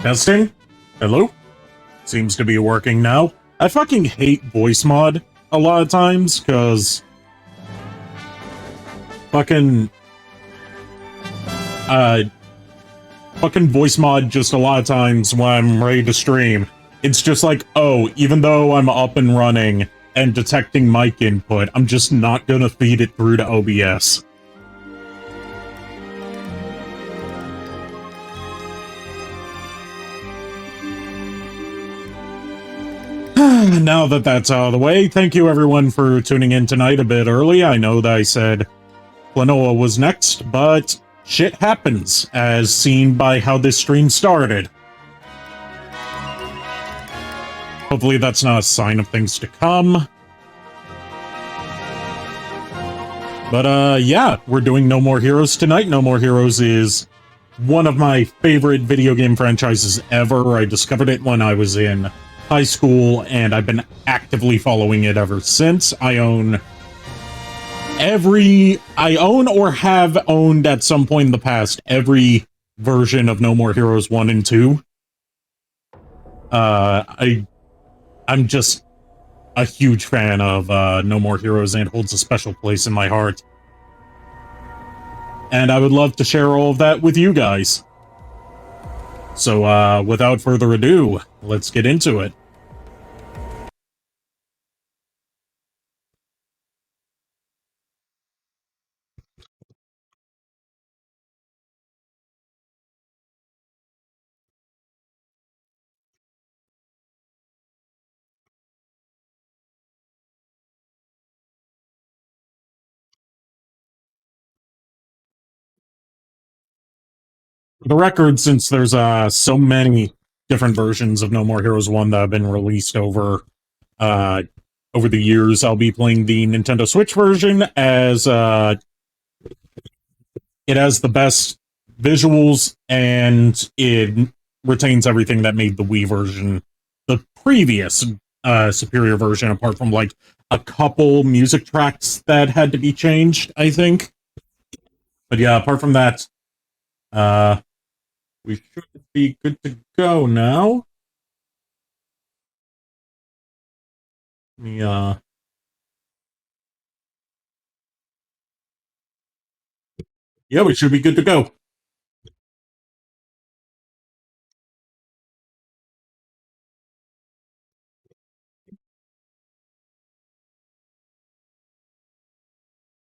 Testing? Hello? Seems to be working now. I fucking hate voice mod a lot of times, because fucking voice mod just a lot of times when I'm ready to stream. It's just like, oh, even though I'm up and running and detecting mic input, I'm just not gonna feed it through to OBS. Now that that's out of the way, thank you everyone for tuning in tonight a bit early. I know that I said Klonoa was next, but shit happens, as seen by how this stream started. Hopefully that's not a sign of things to come. But yeah, we're doing No More Heroes tonight. No More Heroes is one of my favorite video game franchises ever. I discovered it when I was in high school, and I've been actively following it ever since. I own or have owned at some point in the past every version of No More Heroes 1 and 2. I'm just a huge fan of No More Heroes, and it holds a special place in my heart. And I would love to share all of that with you guys. So, without further ado, let's get into it. For the record, since there's so many different versions of No More Heroes 1 that have been released over the years, I'll be playing the Nintendo Switch version, as it has the best visuals, and it retains everything that made the Wii version the previous superior version, apart from like a couple music tracks that had to be changed, I think. But yeah, apart from that, we should be good to go now. Yeah, we should be good to go.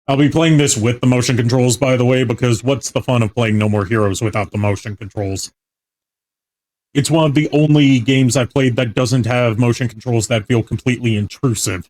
I'll be playing this with the motion controls, by the way, because what's the fun of playing No More Heroes without the motion controls? It's one of the only games I've played that doesn't have motion controls that feel completely intrusive.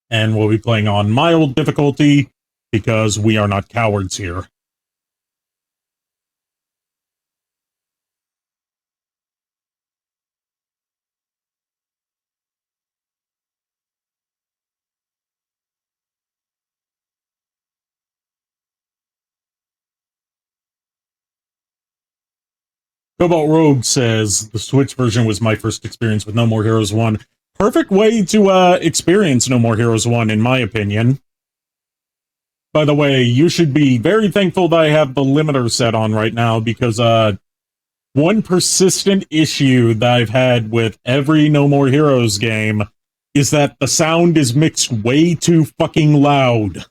And we'll be playing on mild difficulty, because we are not cowards here. Cobalt Rogue says, the Switch version was my first experience with No More Heroes 1. Perfect way to experience No More Heroes 1, in my opinion. By the way, you should be very thankful that I have the limiter set on right now, because one persistent issue that I've had with every No More Heroes game is that the sound is mixed way too fucking loud.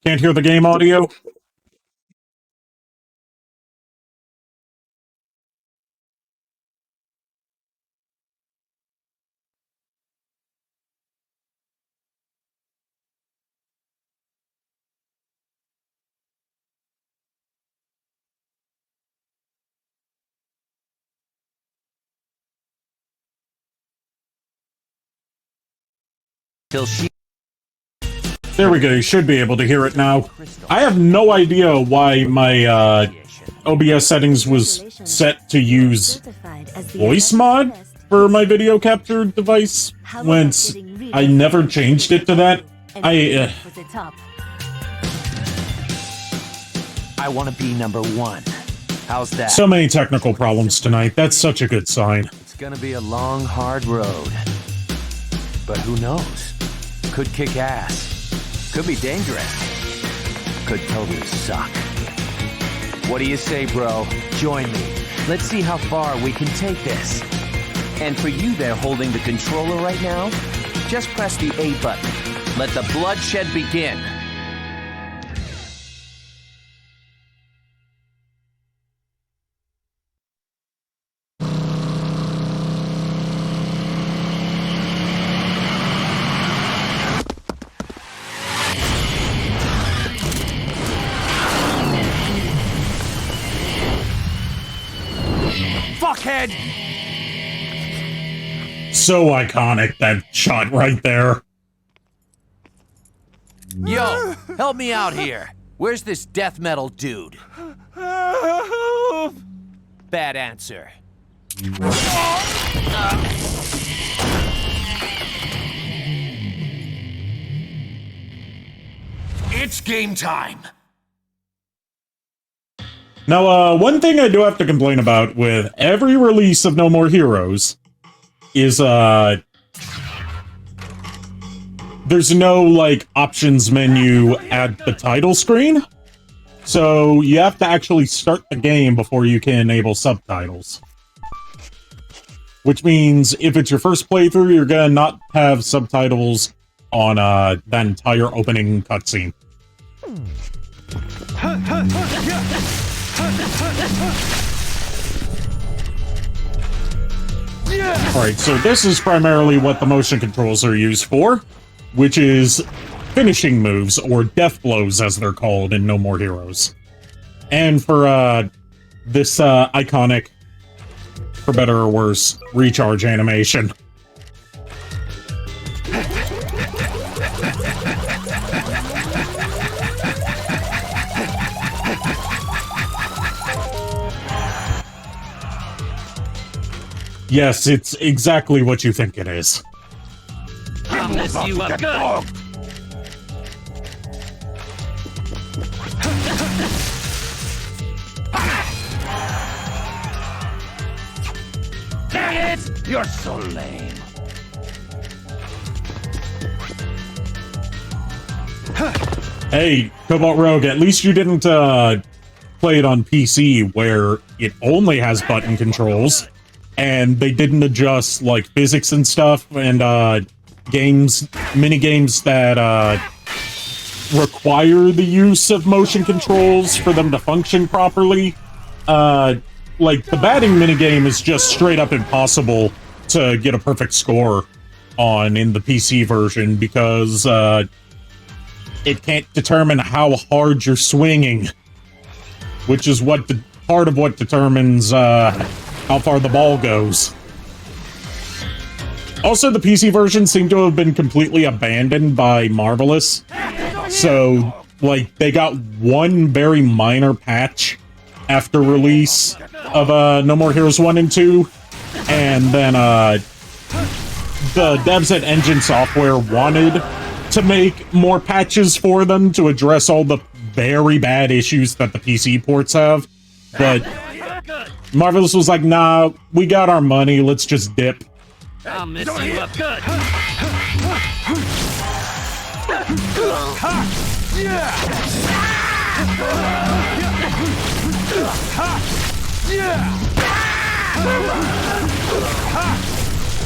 Can't hear the game audio? There we go, you should be able to hear it now. I have no idea why my OBS settings was set to use voice mod for my video capture device, when I never changed it to that. and for the top. I want to be number 1. How's that? So many technical problems tonight. That's such a good sign. It's gonna be a long, hard road. But who knows? Could kick ass. Could be dangerous. Could totally suck. What do you say, bro? Join me. Let's see how far we can take this. And for you there holding the controller right now, just press the A button. Let the bloodshed begin. Fuckhead! So iconic, that shot right there. Yo, help me out here. Where's this death metal dude? Bad answer. It's game time. Now, one thing I do have to complain about with every release of No More Heroes is, there's no, like, options menu at the title screen. So, you have to actually start the game before you can enable subtitles. Which means, if it's your first playthrough, you're gonna not have subtitles on, that entire opening cutscene. Alright, so this is primarily what the motion controls are used for, which is finishing moves, or death blows as they're called in No More Heroes. And for this iconic, for better or worse, recharge animation. Yes, it's exactly what you think it is. I'll mess you up good. Dang it! You're so lame. Hey, Cobalt Rogue, at least you didn't play it on PC where it only has button controls. And they didn't adjust, like, physics and stuff, and, mini-games that, require the use of motion controls for them to function properly. Like, the batting minigame is just straight up impossible to get a perfect score on in the PC version, because, it can't determine how hard you're swinging, which is what part of what determines, how far the ball goes. Also, the PC version seemed to have been completely abandoned by Marvelous. So, like, they got one very minor patch after release of No More Heroes 1 and 2. And then, the devs at Engine Software wanted to make more patches for them to address all the very bad issues that the PC ports have. But Marvelous was like, nah, we got our money, let's just dip. I'll mess you up good.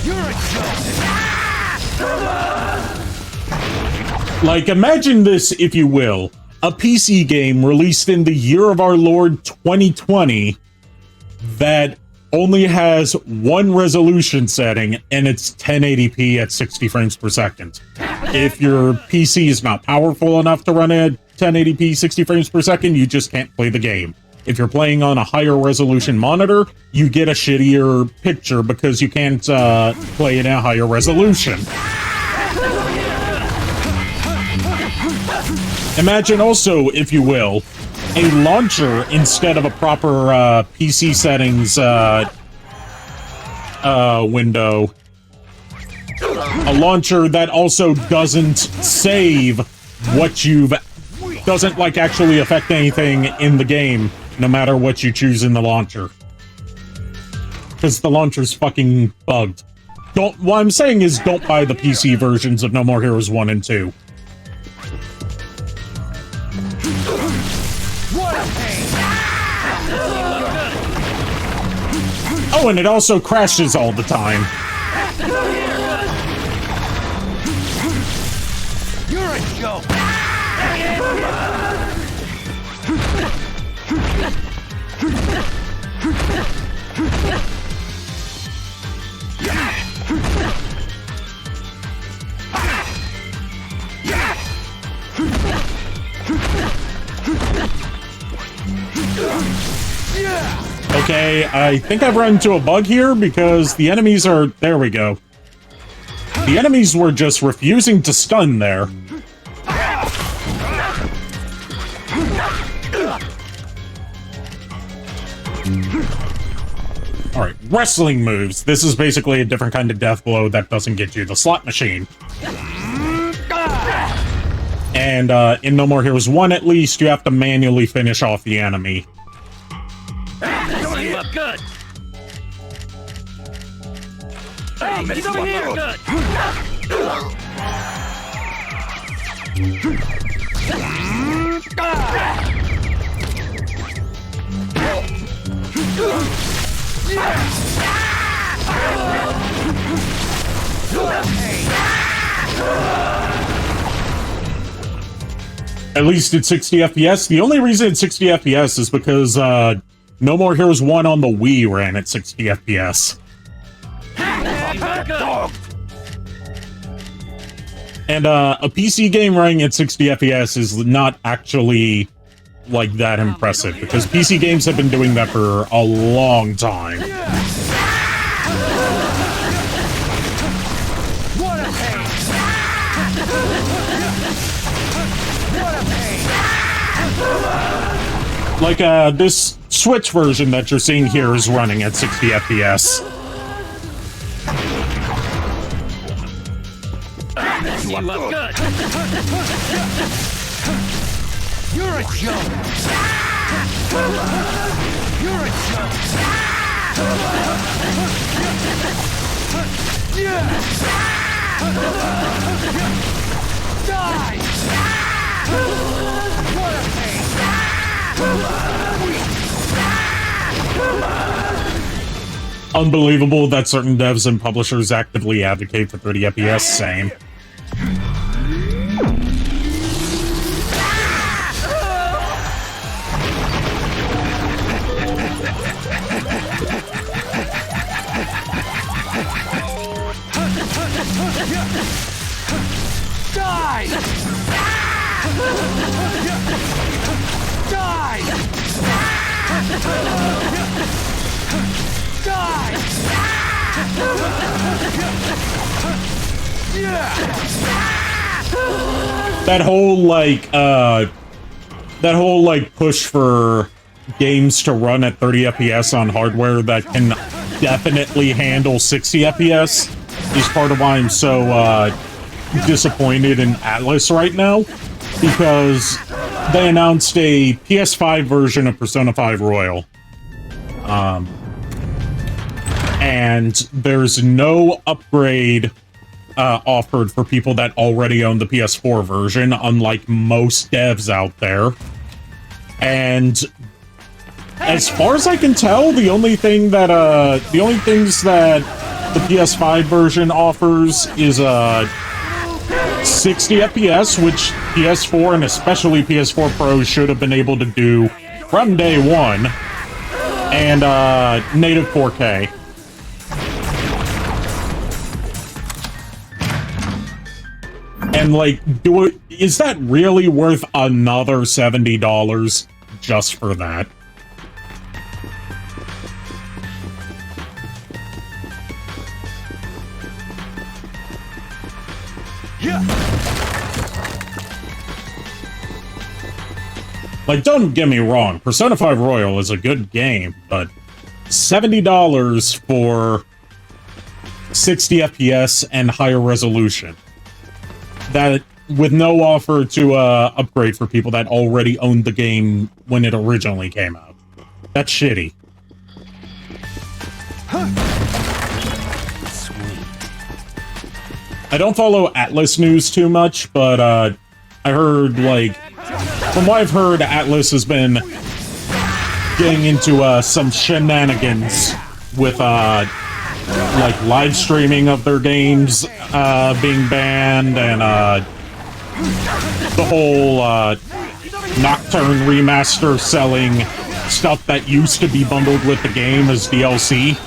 You're a joke. Like, imagine this, if you will. A PC game released in the year of our Lord 2020 that only has one resolution setting, and it's 1080p at 60 frames per second. If your PC is not powerful enough to run at 1080p 60 frames per second, you just can't play the game. If you're playing on a higher resolution monitor, you get a shittier picture because you can't play in a higher resolution. Imagine also, if you will, a launcher instead of a proper PC settings window a launcher that also doesn't save what you've... doesn't, like, actually affect anything in the game, no matter what you choose in the launcher. Because the launcher's fucking bugged. What I'm saying is, don't buy the PC versions of No More Heroes 1 and 2. Oh, and it also crashes all the time. You're a joke. Okay, I think I've run into a bug here because the enemies are... There we go. The enemies were just refusing to stun there. Alright, wrestling moves. This is basically a different kind of death blow that doesn't get you the slot machine. And in No More Heroes 1, at least, you have to manually finish off the enemy. You look good. Hey, he's over here. Good. At least it's 60 FPS. The only reason it's 60 FPS is because No More Heroes 1 on the Wii ran at 60 FPS. And a PC game running at 60 FPS is not actually like that impressive, because PC games have been doing that for a long time. Like, this Switch version that you're seeing here is running at 60 FPS. You look good. You're a joke. You're a joke. Die! What a pain! Unbelievable that certain devs and publishers actively advocate for 30 FPS. Same. Die! Die! Die! That whole push for games to run at 30 FPS on hardware that can definitely handle 60 FPS is part of why I'm so disappointed in Atlas right now, because they announced a PS5 version of Persona 5 Royal. And there's no upgrade offered for people that already own the PS4 version, unlike most devs out there. And as far as I can tell, the only things that the PS5 version offers is 60 FPS, which PS4 and especially PS4 Pro should have been able to do from day one, and native 4K. And is that really worth another $70 just for that? Like, don't get me wrong, Persona 5 Royal is a good game, but $70 for 60 FPS and higher resolution. That with no offer to upgrade for people that already owned the game when it originally came out. That's shitty. Sweet. I don't follow Atlas news too much, but I heard, like, from what I've heard, Atlas has been getting into some shenanigans with like live streaming of their games being banned, and the whole Nocturne remaster selling stuff that used to be bundled with the game as DLC.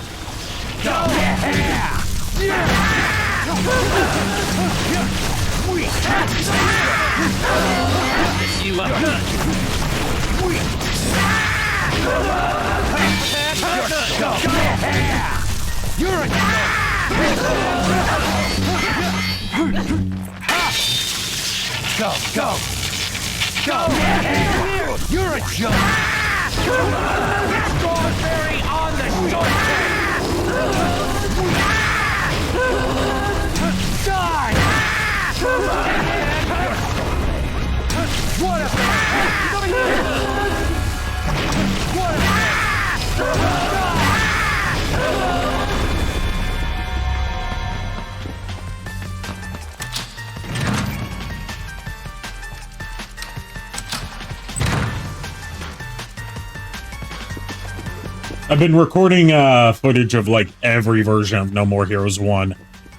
You're a go, go, go! You're a joke! Strawberry on the short die! What a I've been recording footage of like every version of No More Heroes 1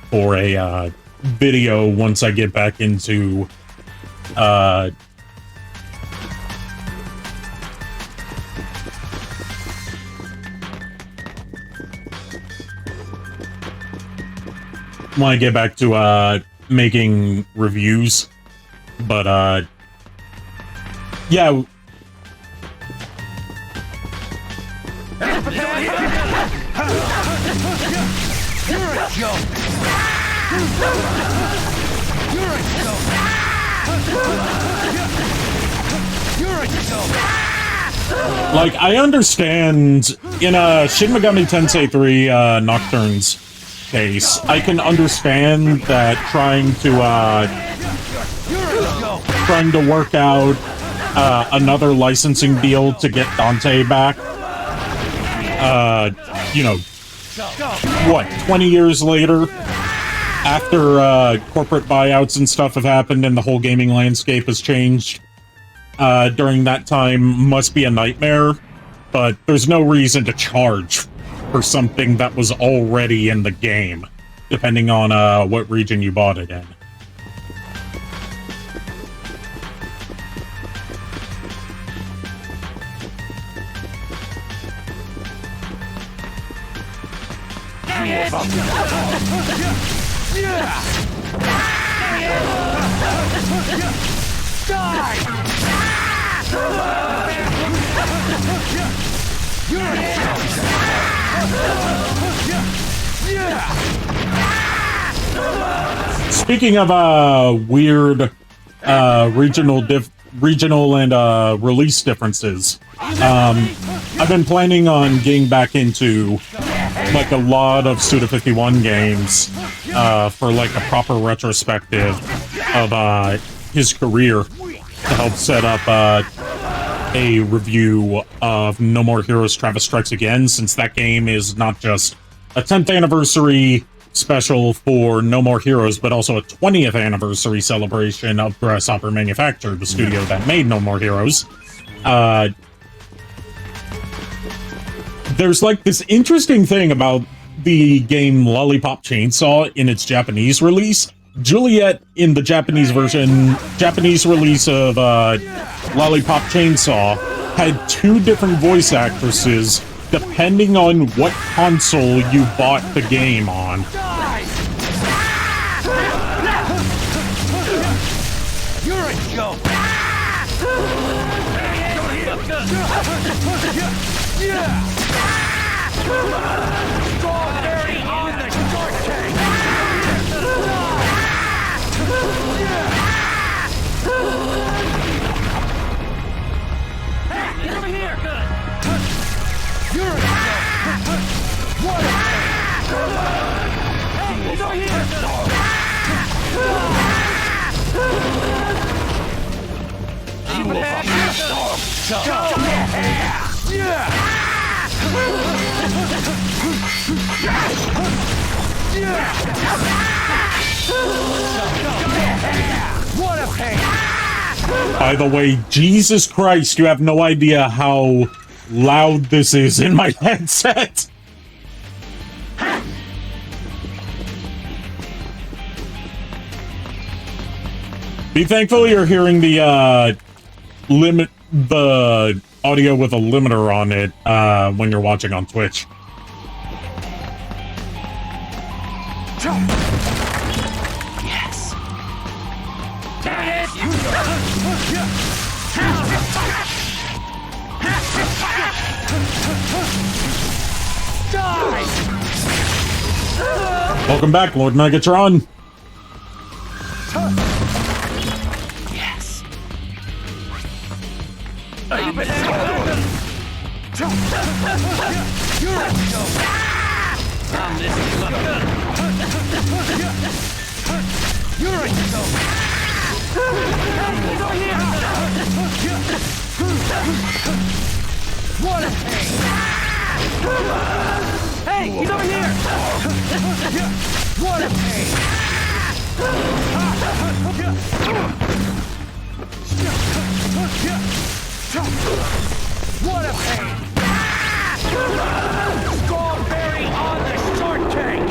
for a video once I get back into when I get back to making reviews. But yeah. You're a joke! You're a joke! You're a joke! Like, I understand in Shin Megami Tensei 3 Nocturne's case, I can understand that trying to work out another licensing deal to get Dante back. You know, what, 20 years later, after corporate buyouts and stuff have happened and the whole gaming landscape has changed, during that time must be a nightmare, but there's no reason to charge for something that was already in the game, depending on what region you bought it in. Speaking of weird regional and release differences, I've been planning on getting back into like a lot of Suda51 games for like a proper retrospective of his career to help set up a review of No More Heroes Travis Strikes Again, since that game is not just a 10th anniversary special for No More Heroes, but also a 20th anniversary celebration of Grasshopper Manufacture, the studio that made No More Heroes. There's like this interesting thing about the game Lollipop Chainsaw in its Japanese release. Juliet in the Japanese release of Lollipop Chainsaw had two different voice actresses depending on what console you bought the game on. You're a joke! Strawberry on the short tank! Hey, get over here! You're a joke! What a What a pain! By the way, Jesus Christ, you have no idea how loud this is in my headset. Be thankful you're hearing the audio with a limiter on it when you're watching on Twitch. Yes. Welcome back, Lord Megatron. Yes. What a pain! Hey, he's over here! What a pain! What a pain! Strawberry on the shortcake!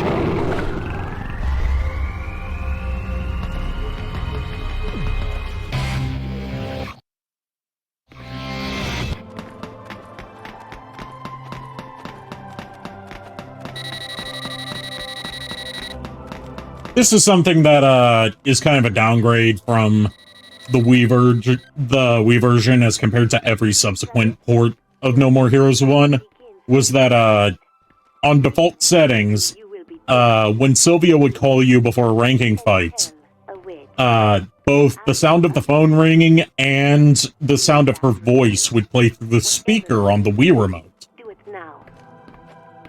This is something that is kind of a downgrade from the Wii version as compared to every subsequent port of No More Heroes 1, was that on default settings, when Sylvia would call you before a ranking fight, both the sound of the phone ringing and the sound of her voice would play through the speaker on the Wii remote. Do it now.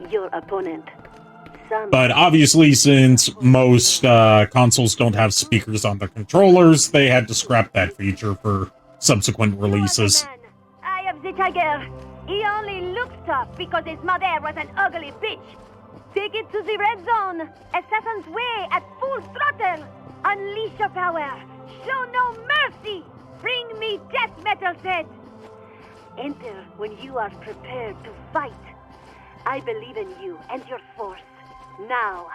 Your opponent. But obviously, since most consoles don't have speakers on the controllers, they had to scrap that feature for subsequent releases. I am the tiger. He only looks tough because his mother was an ugly bitch. Take it to the red zone. Assassin's Way at full throttle. Unleash your power. Show no mercy. Bring me death metal head. Enter when you are prepared to fight. I believe in you and your force. Now,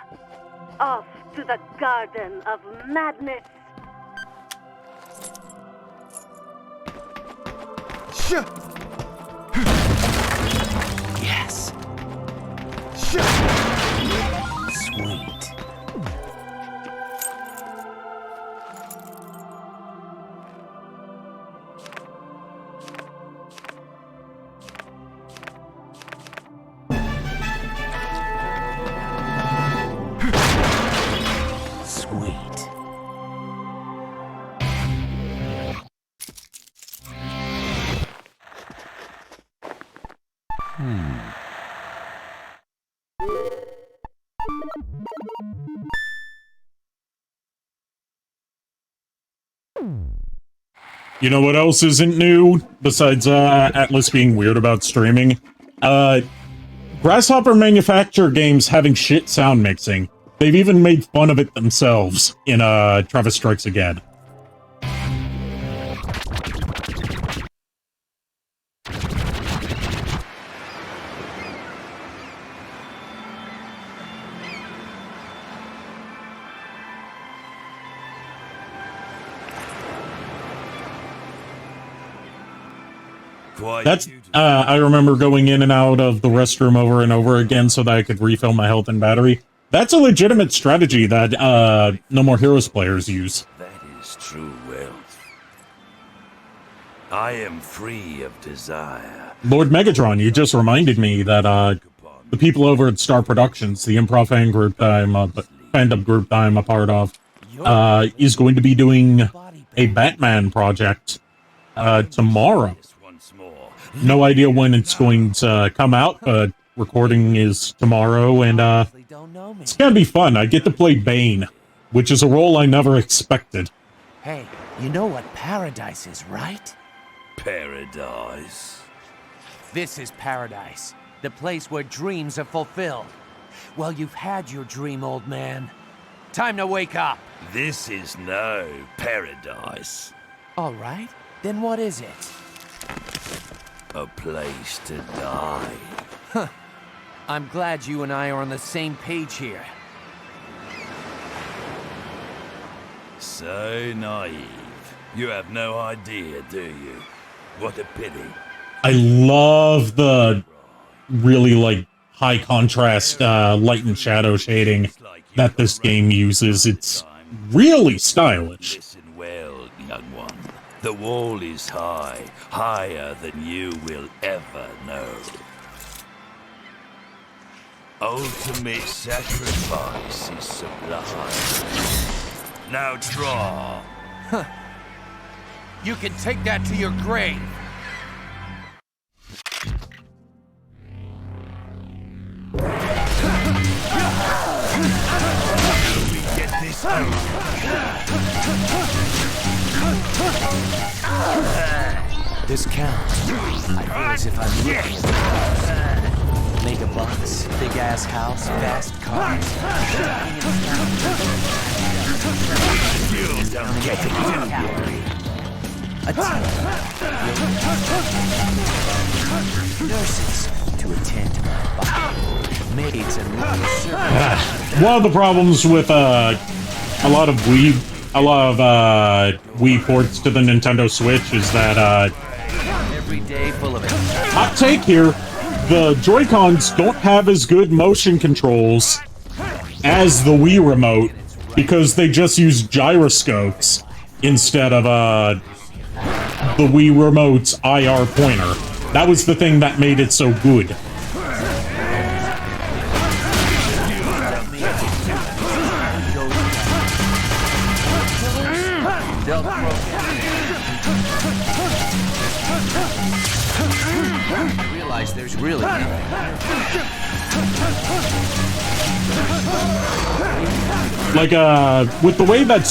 off to the Garden of Madness. Yes. Sweet. You know what else isn't new, besides Atlas being weird about streaming? Grasshopper Manufacture games having shit sound mixing. They've even made fun of it themselves in Travis Strikes Again. That's, I remember going in and out of the restroom over and over again so that I could refill my health and battery. That's a legitimate strategy that, No More Heroes players use. That is true wealth. I am free of desire. Lord Megatron, you just reminded me that, the people over at Star Productions, the improv fandom group that I'm a part of, is going to be doing a Batman project, tomorrow. No idea when it's going to come out, but recording is tomorrow, and it's gonna be fun. I get to play Bane, which is a role I never expected. Hey, you know what paradise is, right? Paradise. This is paradise. The place where dreams are fulfilled. Well, you've had your dream, old man. Time to wake up. This is no paradise. All right. Then what is it? A place to die. I'm glad you and I are on the same page here. So naive. You have no idea, do you? What a pity. I love the really, like, high contrast light and shadow shading that this game uses. It's really stylish. Listen well, young one. The wall is high, higher than you will ever know. Ultimate sacrifice is sublime. Now draw. You can take that to your grave. We get this out. This counts. I feel as if I'm looking at mega bucks, big ass house, fast cars. You don't get it. A team. Nurses to attend to my body. Maids and little servants. One of the problems with a lot of Wii ports to the Nintendo Switch is that Every day full of it. hot take here, the Joy-Cons don't have as good motion controls as the Wii remote because they just use gyroscopes instead of the Wii remote's IR pointer. That was the thing that made it so good. I realize there's really Like, with the way that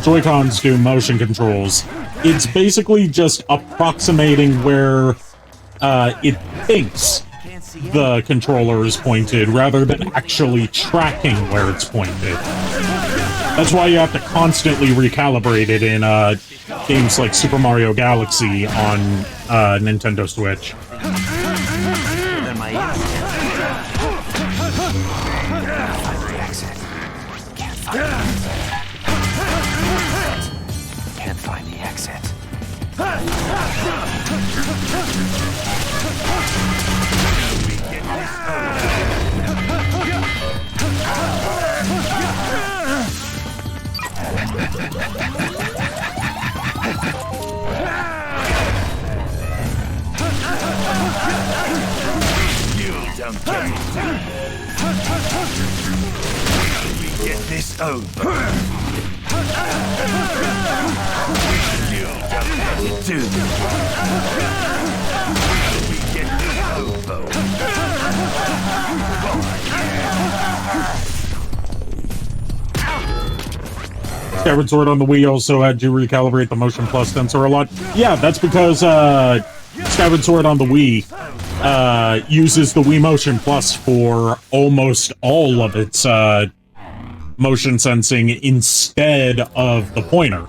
Joy-Cons do motion controls, it's basically just approximating where it thinks the controller is pointed, rather than actually tracking where it's pointed. That's why you have to constantly recalibrate it in games like Super Mario Galaxy on Nintendo Switch. than my exit. Can't find the exit. You don't get it. We get this over. You don't get it, do you? We get this over. Skyward Sword on the Wii also had to recalibrate the Motion Plus sensor a lot. Yeah, that's because Skyward Sword on the Wii uses the Wii Motion Plus for almost all of its motion sensing instead of the pointer.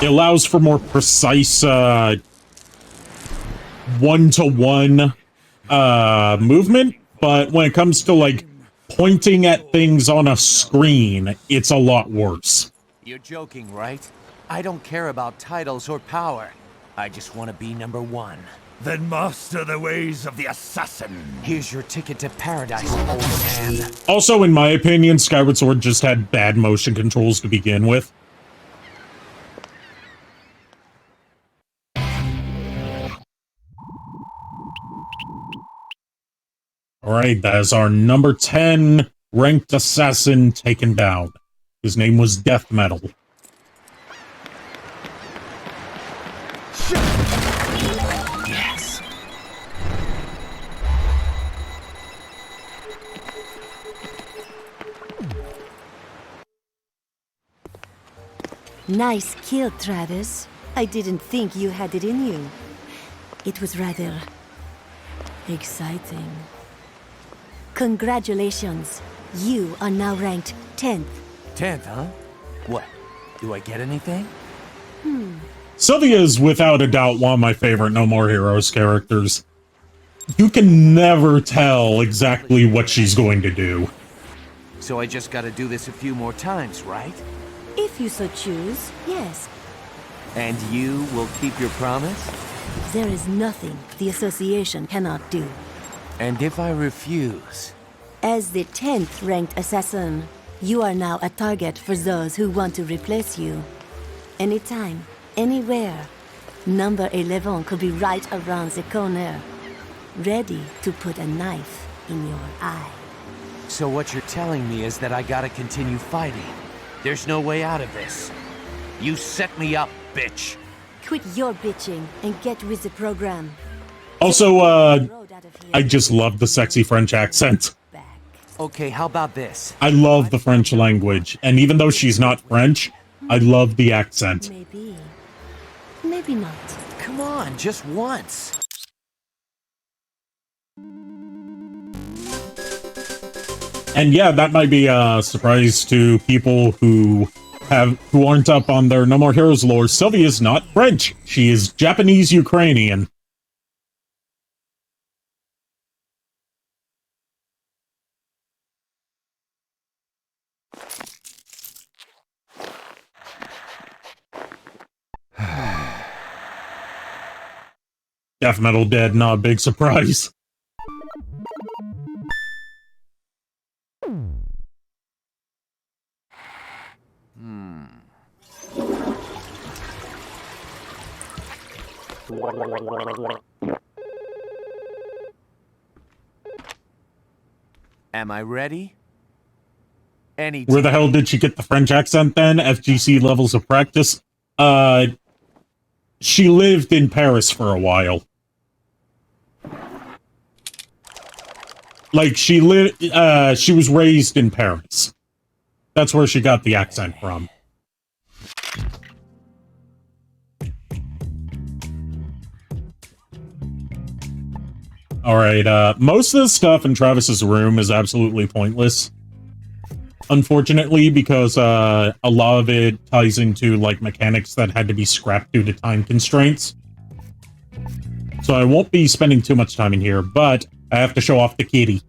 It allows for more precise one-to-one movement, but when it comes to, like, pointing at things on a screen, it's a lot worse. You're joking, right? I don't care about titles or power. I just want to be number one. Then master the ways of the assassin. Here's your ticket to paradise, old man. Also, in my opinion, Skyward Sword just had bad motion controls to begin with. Alright, that is our number 10 ranked assassin taken down. His name was Death Metal. Yes. Nice kill, Travis. I didn't think you had it in you. It was rather exciting. Congratulations. You are now ranked 10th. 10th, huh? What? Do I get anything? Sylvia is without a doubt one of my favorite No More Heroes characters. You can never tell exactly what she's going to do. So I just gotta do this a few more times, right? If you so choose, yes. And you will keep your promise? There is nothing the association cannot do. And if I refuse? As the 10th ranked assassin, you are now a target for those who want to replace you. Anytime, anywhere. Number 11 could be right around the corner, ready to put a knife in your eye. So what you're telling me is that I gotta continue fighting. There's no way out of this. You set me up, bitch. Quit your bitching and get with the program. Also, Road out of here. I just love the sexy French accent. Back. Okay, how about this? I love the French language, and even though she's not French, I love the accent. Maybe. Maybe not. Come on, just once. And yeah, that might be a surprise to people who aren't up on their No More Heroes lore. Sylvia is not French. She is Japanese-Ukrainian. Death Metal dead, not a big surprise. Am I ready? Anytime. Where the hell did she get the French accent then? FGC levels of practice? She lived in Paris for a while. Like, she was raised in Paris. That's where she got the accent from. Alright, most of the stuff in Travis's room is absolutely pointless. Unfortunately, because a lot of it ties into, like, mechanics that had to be scrapped due to time constraints. So I won't be spending too much time in here, but I have to show off the kitty.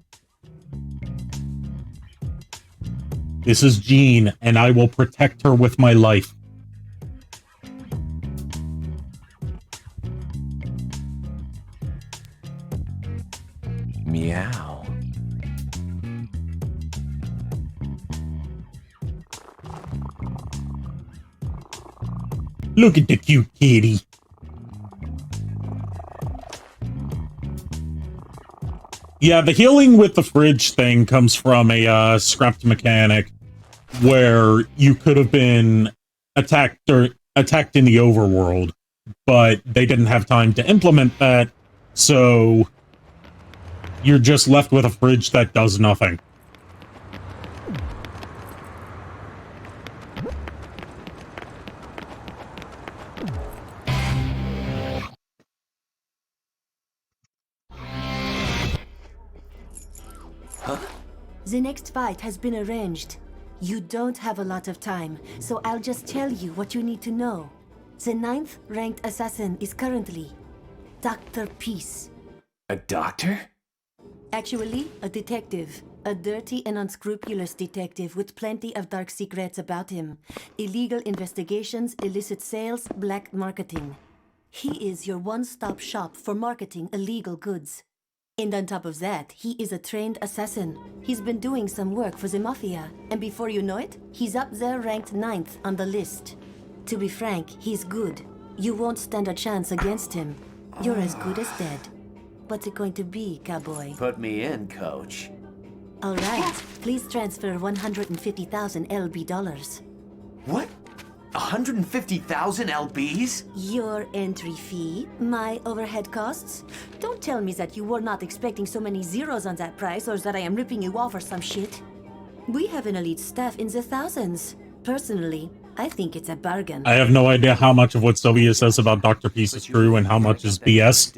This is Jean, and I will protect her with my life. Meow. Look at the cute kitty. Yeah, the healing with the fridge thing comes from a scrapped mechanic where you could have been attacked in the overworld, but they didn't have time to implement that, so you're just left with a fridge that does nothing. The next fight has been arranged. You don't have a lot of time, so I'll just tell you what you need to know. The 9th ranked assassin is currently Dr. Peace. A doctor? Actually, a detective. A dirty and unscrupulous detective with plenty of dark secrets about him. Illegal investigations, illicit sales, black marketing. He is your one-stop shop for marketing illegal goods. And on top of that, he is a trained assassin. He's been doing some work for the Mafia, and before you know it, he's up there ranked 9th on the list. To be frank, he's good. You won't stand a chance against him. You're as good as dead. What's it going to be, cowboy? Put me in, coach. All right, please transfer 150,000 LB dollars. What? 150,000 LBs? Your entry fee, my overhead costs. Don't tell me that you were not expecting so many zeros on that price, or that I am ripping you off or some shit. We have an elite staff in the thousands. Personally, I think it's a bargain. I have no idea how much of what Sylvia says about Dr. Peace is true and how much is BS.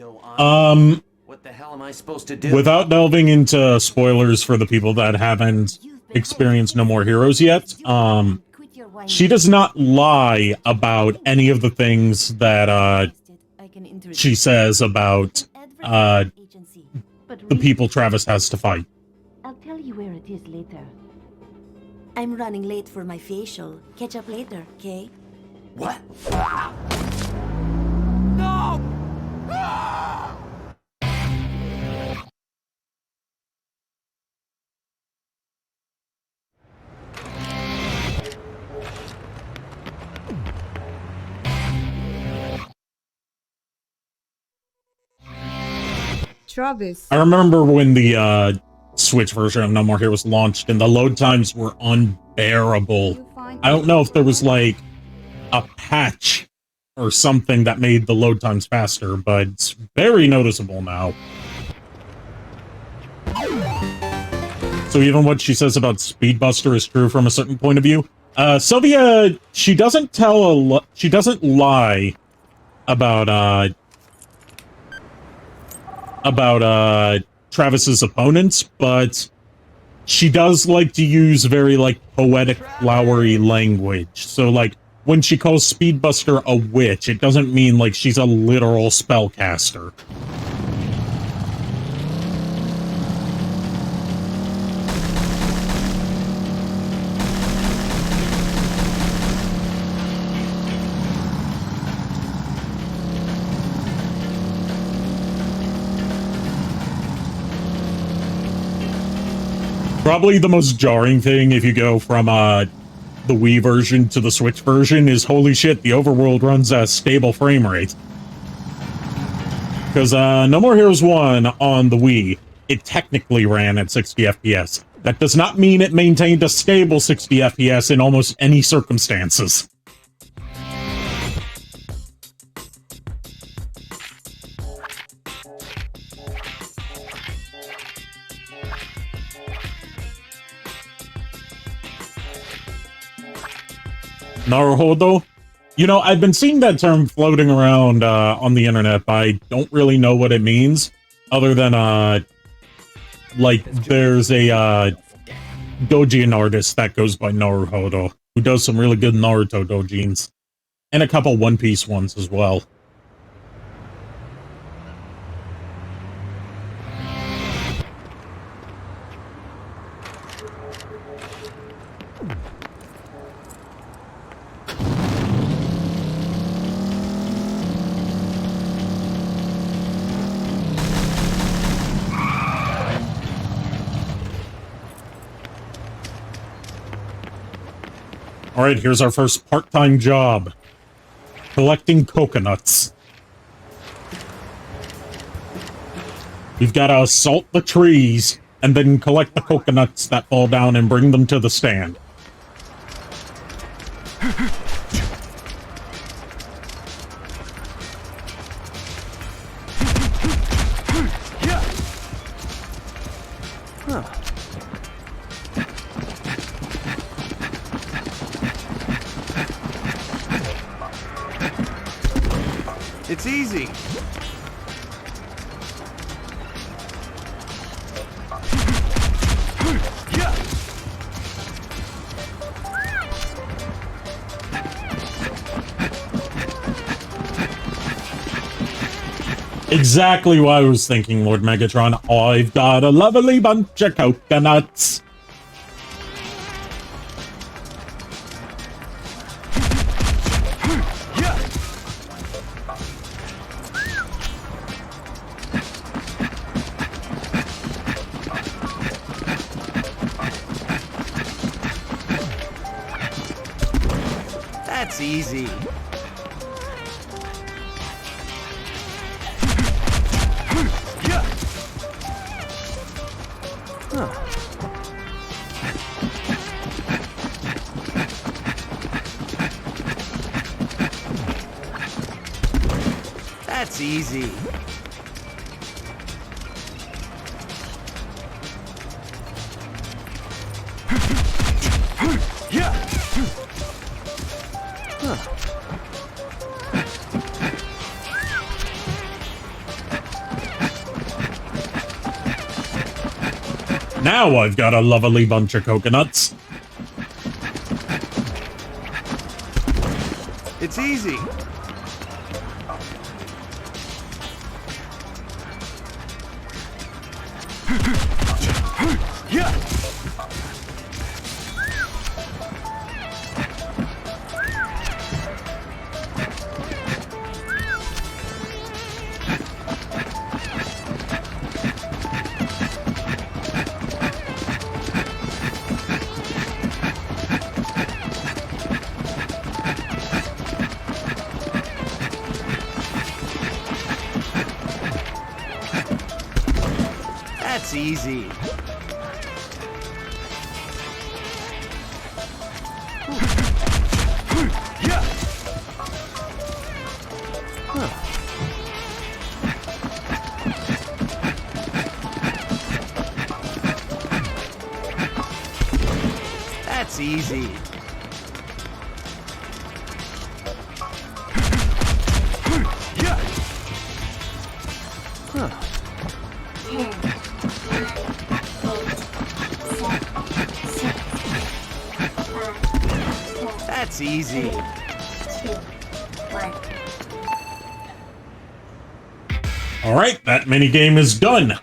What the hell am I supposed to do? Without delving into spoilers for the people that haven't experienced No More Heroes yet, she does not lie about any of the things that she says about the people Travis has to fight. I'll tell you where it is later. I'm running late for my facial. Catch up later, okay? What? Travis. I remember when the Switch version of No More Heroes launched and the load times were unbearable. I don't know if there was like a patch or something that made the load times faster, but it's very noticeable now. So even what she says about Speedbuster is true from a certain point of view. Sylvia, she doesn't lie about Travis's opponents, but she does like to use very, like, poetic, flowery language. So, like, when she calls Speedbuster a witch, it doesn't mean, like, she's a literal spellcaster. Probably the most jarring thing if you go from the Wii version to the Switch version is, holy shit, the overworld runs at a stable frame rate. Because No More Heroes 1 on the Wii, it technically ran at 60 FPS. That does not mean it maintained a stable 60 FPS in almost any circumstances. Naruhodo? You know, I've been seeing that term floating around on the internet, but I don't really know what it means. Other than, like, there's a doujin artist that goes by Naruhodo, who does some really good Naruto doujins. And a couple One Piece ones as well. Alright, here's our first part-time job. Collecting coconuts. We've got to assault the trees, and then collect the coconuts that fall down and bring them to the stand. It's easy. Exactly what I was thinking, Lord Megatron. I've got a lovely bunch of coconuts. That's easy. That's easy. Now I've got a lovely bunch of coconuts. It's easy. Yeah. That's easy. Yeah. That's easy. Yeah. That's easy. Alright, that minigame is done.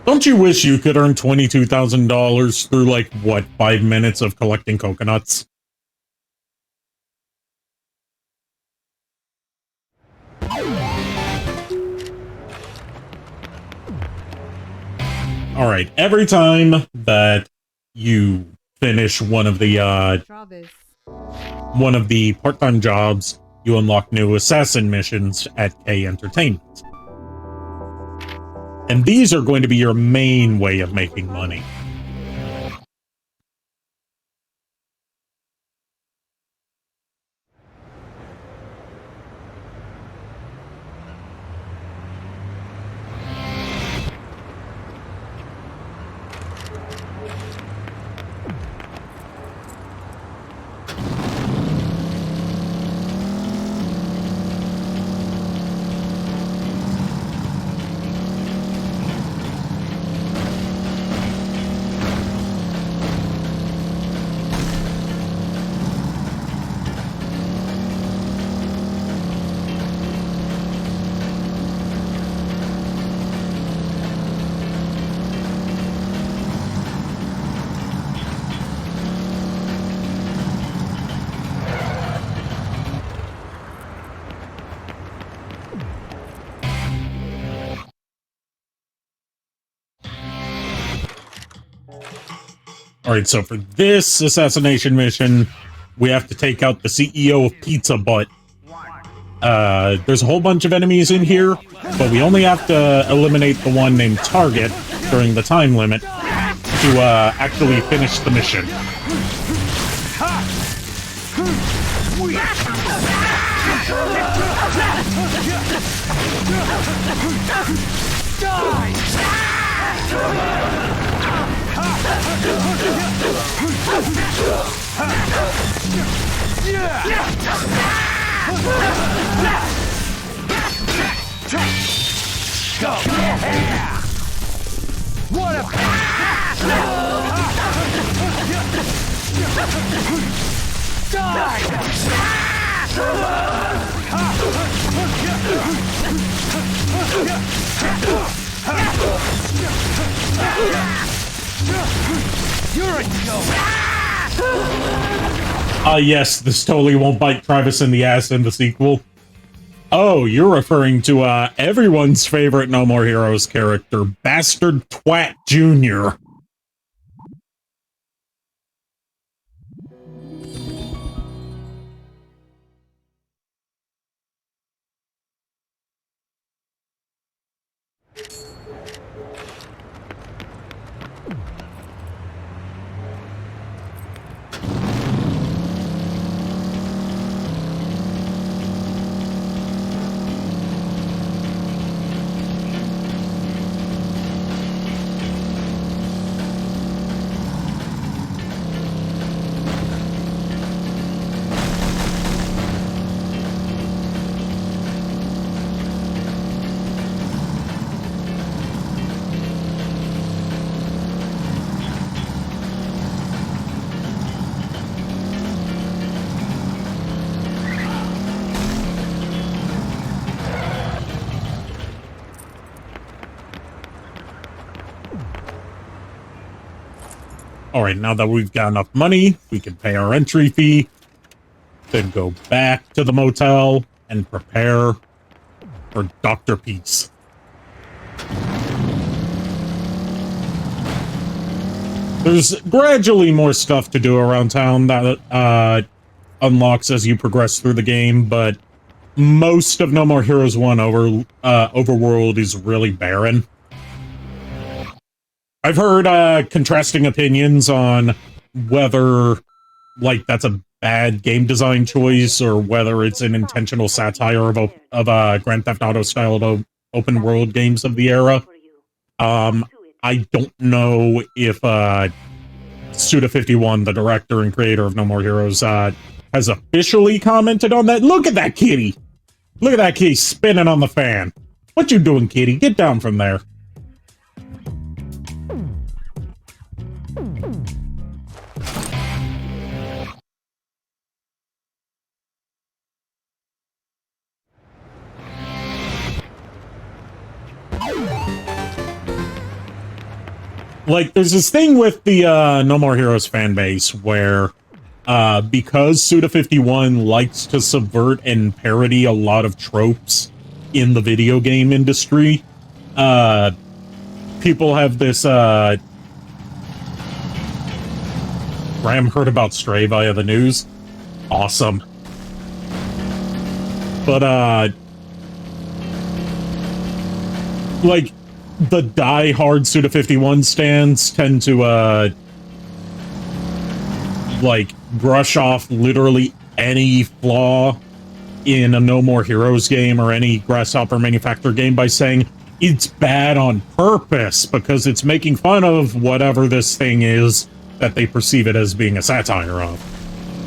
Don't you wish you could earn $22,000 through, like, what, 5 minutes of collecting coconuts? Alright, every time that you finish one of the part-time jobs, you unlock new assassin missions at K Entertainment. And these are going to be your main way of making money. Alright, so for this assassination mission, we have to take out the CEO of Pizza Butt. There's a whole bunch of enemies in here, but we only have to eliminate the one named Target during the time limit to actually finish the mission. What a You're a joke. Yes, this totally won't bite Travis in the ass in the sequel. Oh, you're referring to, everyone's favorite No More Heroes character, Bastard Twat Jr. Alright, now that we've got enough money, we can pay our entry fee, then go back to the motel and prepare for Dr. Peace. There's gradually more stuff to do around town that unlocks as you progress through the game, but most of No More Heroes 1 overworld is really barren. I've heard contrasting opinions on whether, like, that's a bad game design choice or whether it's an intentional satire of Grand Theft Auto style open world games of the era. I don't know if Suda51, the director and creator of No More Heroes, has officially commented on that. Look at that kitty! Look at that kitty spinning on the fan. What you doing, kitty? Get down from there. Like, there's this thing with the No More Heroes fan base where because Suda51 likes to subvert and parody a lot of tropes in the video game industry, people have this Graham heard about Stray via the news. Awesome. But like, the die-hard Suda51 stans tend to like, brush off literally any flaw in a No More Heroes game or any Grasshopper Manufacturer game by saying it's bad on purpose because it's making fun of whatever this thing is that they perceive it as being a satire of.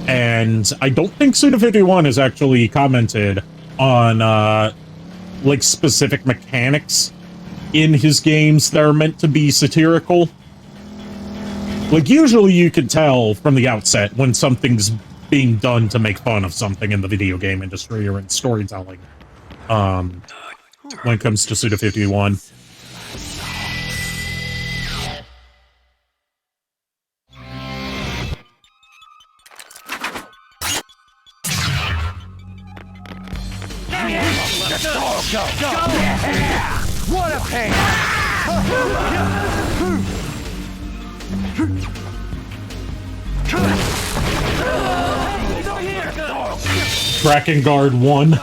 And I don't think Suda51 has actually commented on like, specific mechanics in his games that are meant to be satirical. Like, usually you can tell from the outset when something's being done to make fun of something in the video game industry or in storytelling. When it comes to Suda51. What a pain! Drakengard 1.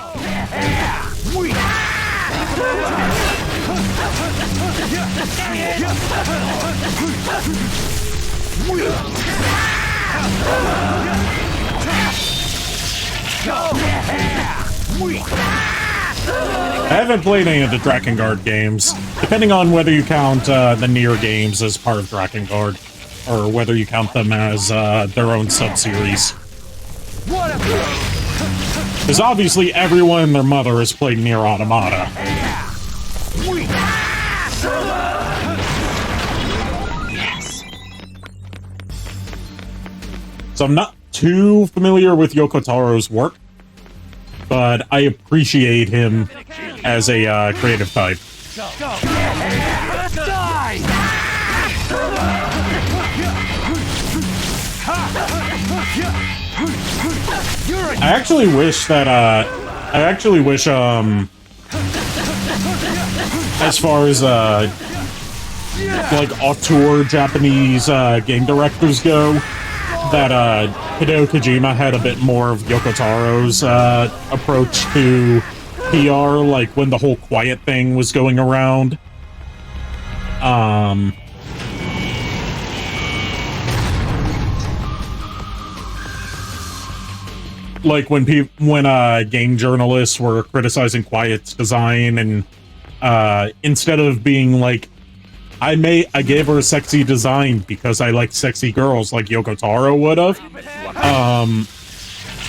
I haven't played any of the Drakengard games, depending on whether you count the Nier games as part of Drakengard, or whether you count them as their own sub-series. Because obviously everyone and their mother has played Nier Automata. Yes. So I'm not too familiar with Yoko Taro's work, but I appreciate him as a creative type. I actually wish that, as far as, like, auteur Japanese, game directors go, that, Hideo Kojima had a bit more of Yoko Taro's, approach to PR, like, when the whole Quiet thing was going around. Like, when game journalists were criticizing Quiet's design, and, instead of being like, I gave her a sexy design because I like sexy girls, like Yoko Taro would have,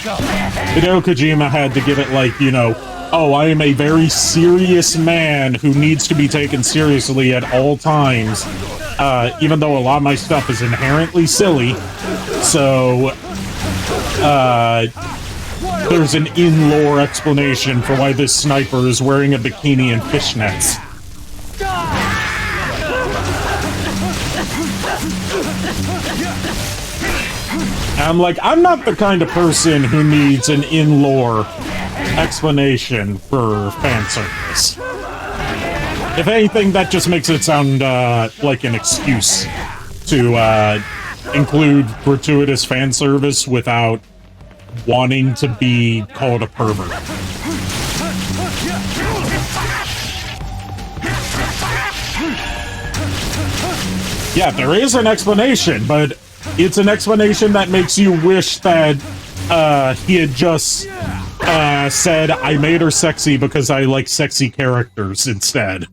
Hideo Kojima had to give it, like, you know, oh, I am a very serious man who needs to be taken seriously at all times, even though a lot of my stuff is inherently silly, so, there's an in-lore explanation for why this sniper is wearing a bikini and fishnets. I'm like, I'm not the kind of person who needs an in-lore explanation for fan service. If anything, that just makes it sound like an excuse to include gratuitous fan service without wanting to be called a pervert. Yeah, there is an explanation, but it's an explanation that makes you wish that he had just said, I made her sexy because I like sexy characters instead.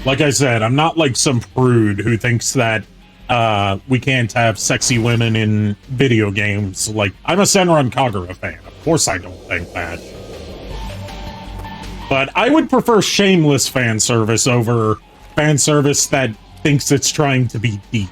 Like I said, I'm not like some prude who thinks that we can't have sexy women in video games. Like, I'm a Senran Kagura fan. Of course I don't think that. But I would prefer shameless fan service over fan service that thinks it's trying to be deep.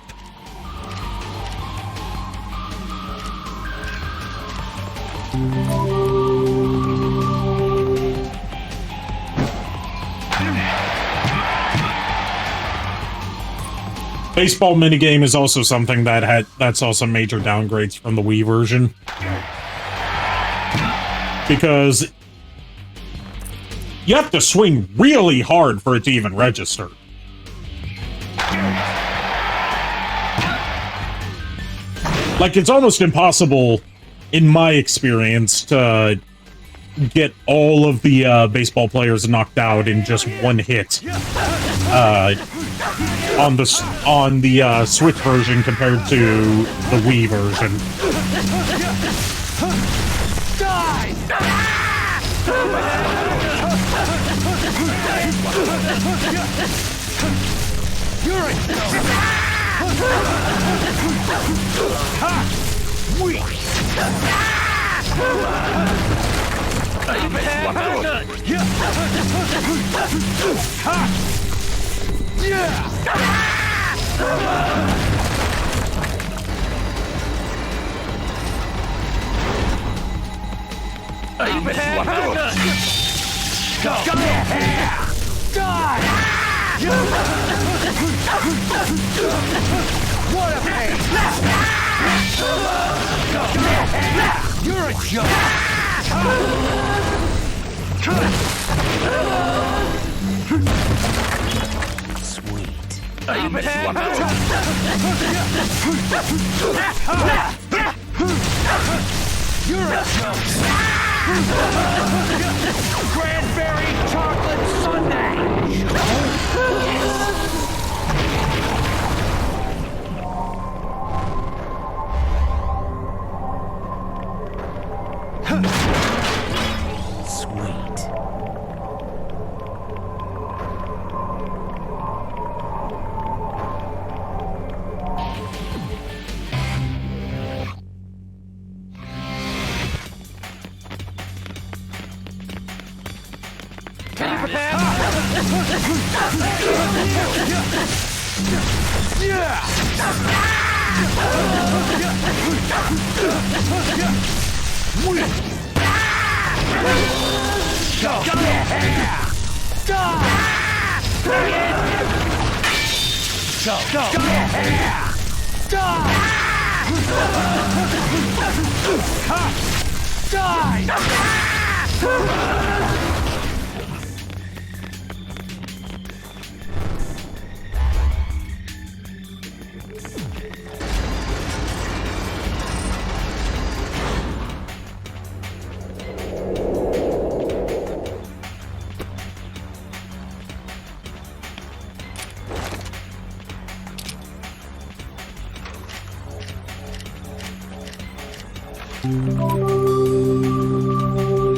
Baseball minigame is also something that saw some major downgrades from the Wii version. Because you have to swing really hard for it to even register. Like, it's almost impossible, in my experience, to get all of the baseball players knocked out in just one hit. On the Switch version compared to the Wii version. What a pain! You're a joke! Sweet. You're a joke! Cranberry chocolate sundae! Sweet.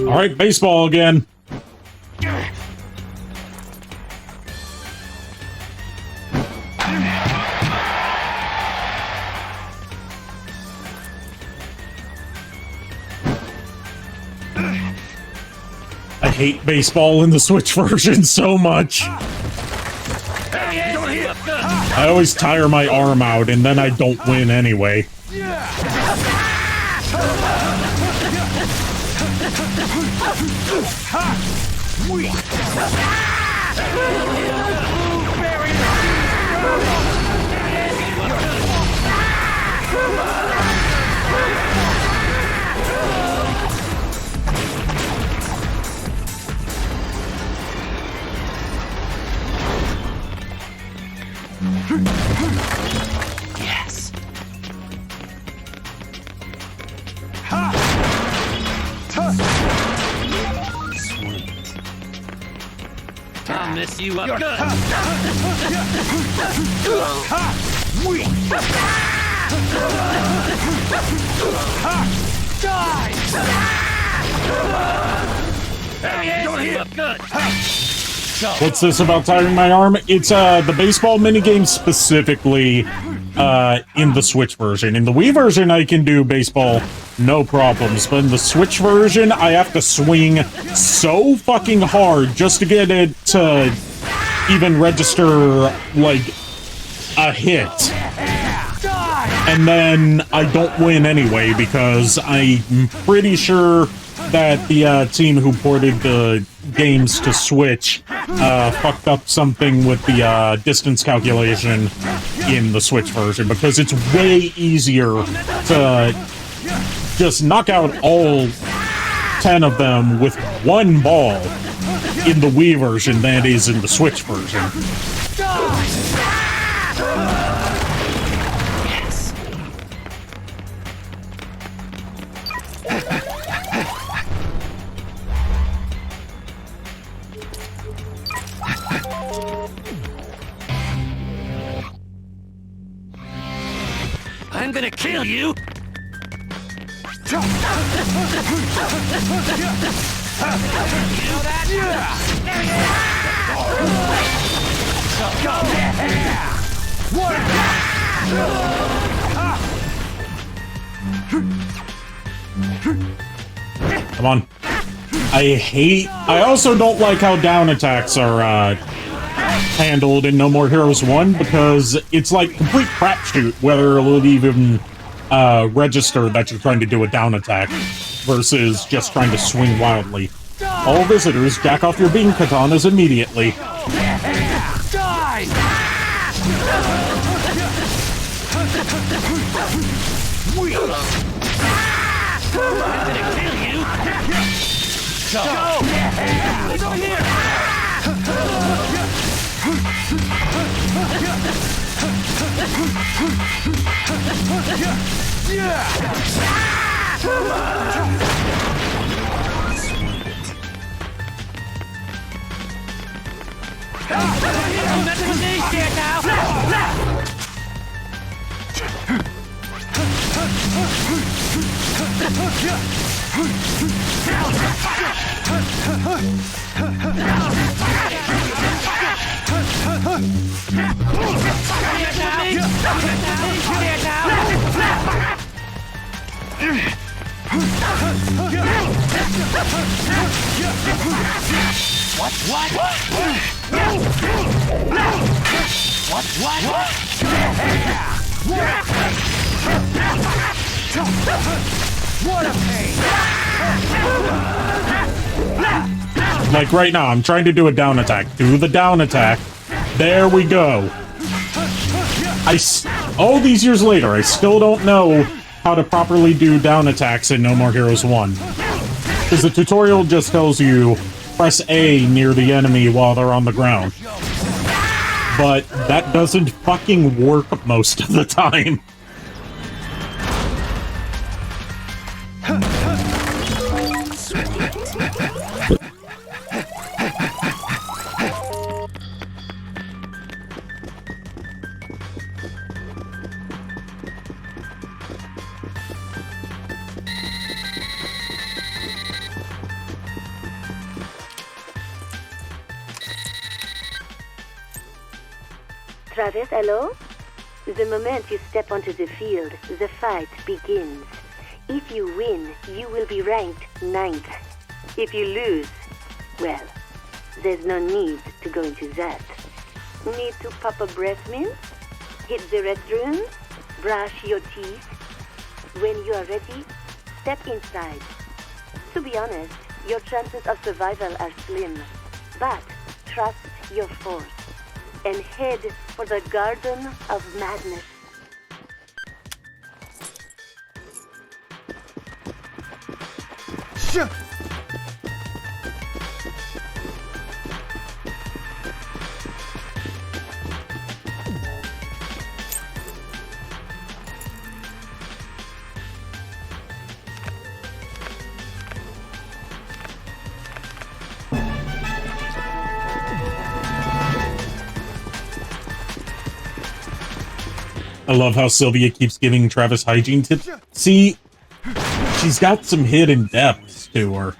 All right, baseball again. I hate baseball in the Switch version so much. I always tire my arm out and then I don't win anyway. Yes. Sweet. I'll mess you up good. What's this about tiring my arm? It's the baseball minigame specifically in the Switch version. In the Wii version, I can do baseball no problems, but in the Switch version, I have to swing so fucking hard just to get it to even register, like, a hit. And then I don't win anyway, because I'm pretty sure that the team who ported the games to Switch fucked up something with the distance calculation in the Switch version, because it's way easier to just knock out all 10 of them with one ball in the Wii version than it is in the Switch version. I'm gonna kill you! You know that? Come on. I also don't like how down attacks are handled in No More Heroes 1, because it's like complete crapshoot whether it'll even register that you're trying to do a down attack versus just trying to swing wildly. All visitors, jack off your beam katanas immediately. Like right now, I'm trying to do a down attack. Do the down attack. There we go. All these years later, I still don't know how to properly do down attacks in No More Heroes 1. Because the tutorial just tells you, press A near the enemy while they're on the ground. But that doesn't fucking work most of the time. Travis, hello? The moment you step onto the field, the fight begins. If you win, you will be ranked 9th. If you lose, well, there's no need to go into that. Need to pop a breath mint? Hit the restroom? Brush your teeth? When you are ready, step inside. To be honest, your chances of survival are slim. But trust your force and head for the Garden of Madness. I love how Sylvia keeps giving Travis hygiene tips. See, she's got some hidden depths to her.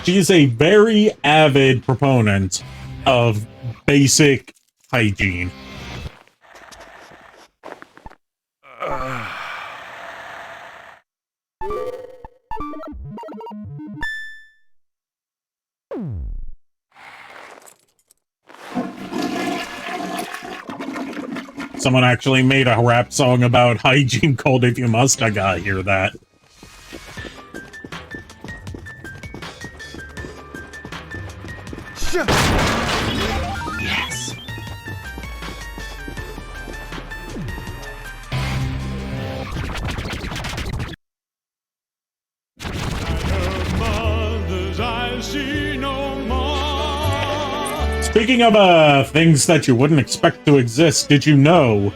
She is a very avid proponent of basic hygiene. Someone actually made a rap song about hygiene called If You Must. I gotta hear that. Yes. Speaking of things that you wouldn't expect to exist, did you know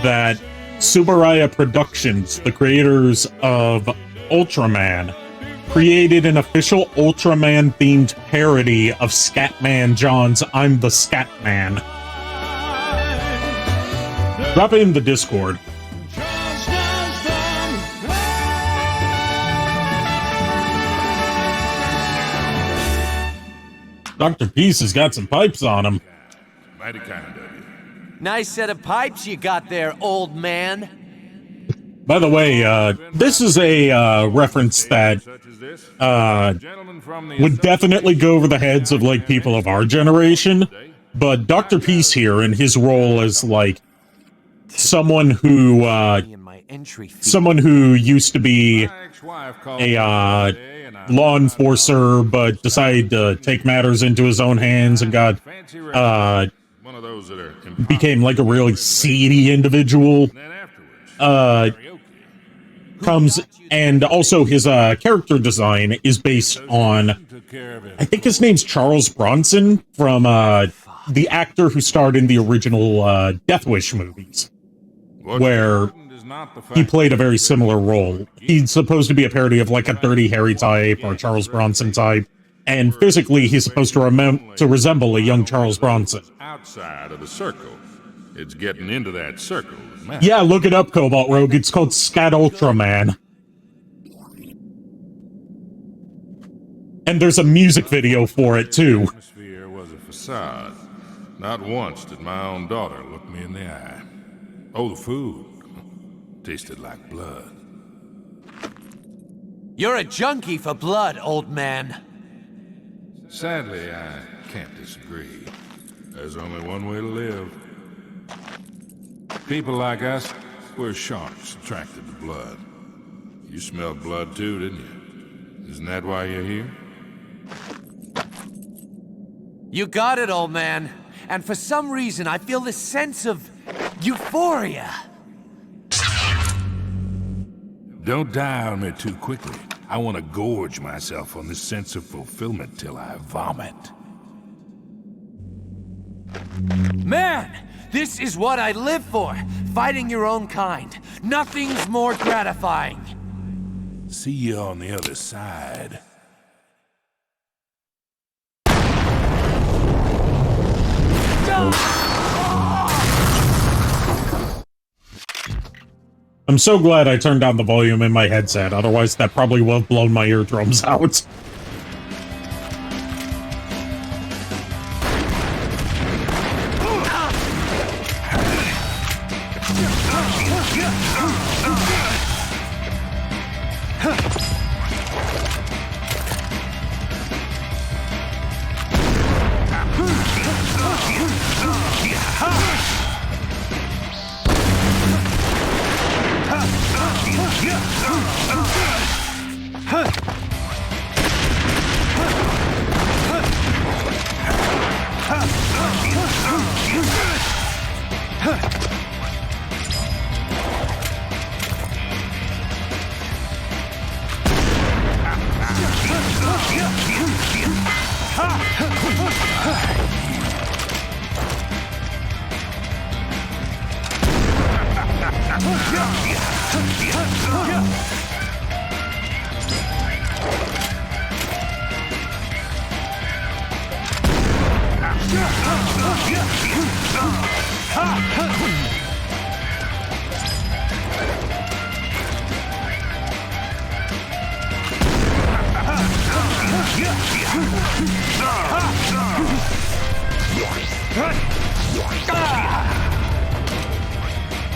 that Subaraya Productions, the creators of Ultraman, created an official Ultraman-themed parody of Scatman John's I'm the Scatman? Drop it in the Discord. Dr. Peace has got some pipes on him. Mighty kind of you. Nice set of pipes you got there, old man. By the way, this is a reference that would definitely go over the heads of like people of our generation. But Dr. Peace here, in his role as like someone who used to be a law enforcer, but decided to take matters into his own hands and got became like a really seedy individual. Comes and also his character design is based on, I think his name's Charles Bronson, from the actor who starred in the original Death Wish movies, where he played a very similar role. He's supposed to be a parody of like a Dirty Harry type or Charles Bronson type, and physically he's supposed to resemble a young Charles Bronson. Outside of the circle, it's getting into that circle. Yeah, look it up, Cobalt Rogue. It's called Scat Ultraman. And there's a music video for it too. The atmosphere was a facade. Not once did my own daughter look me in the eye. Oh, the food tasted like blood. You're a junkie for blood, old man. Sadly, I can't disagree. There's only one way to live. People like us, we're sharks attracted to blood. You smelled blood too, didn't you? Isn't that why you're here? You got it, old man. And for some reason, I feel this sense of euphoria. Don't die on me too quickly. I want to gorge myself on this sense of fulfillment till I vomit. Man, this is what I live for. Fighting your own kind. Nothing's more gratifying. See you on the other side. I'm so glad I turned down the volume in my headset, otherwise that probably would have blown my eardrums out.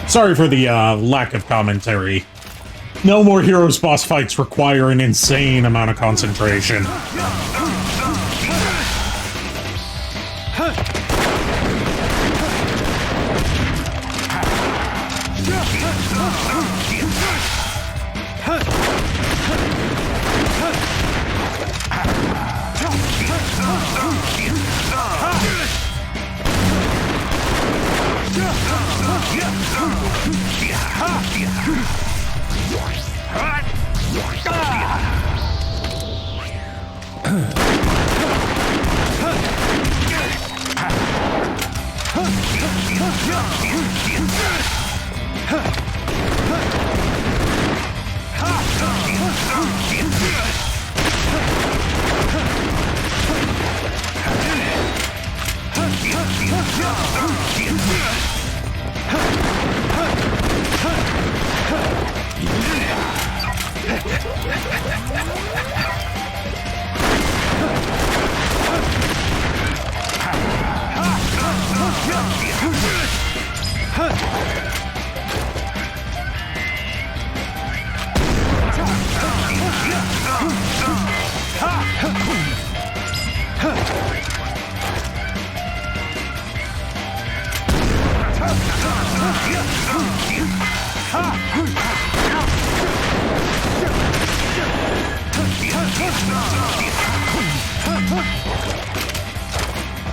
Sorry for the lack of commentary. No More Heroes boss fights require an insane amount of concentration.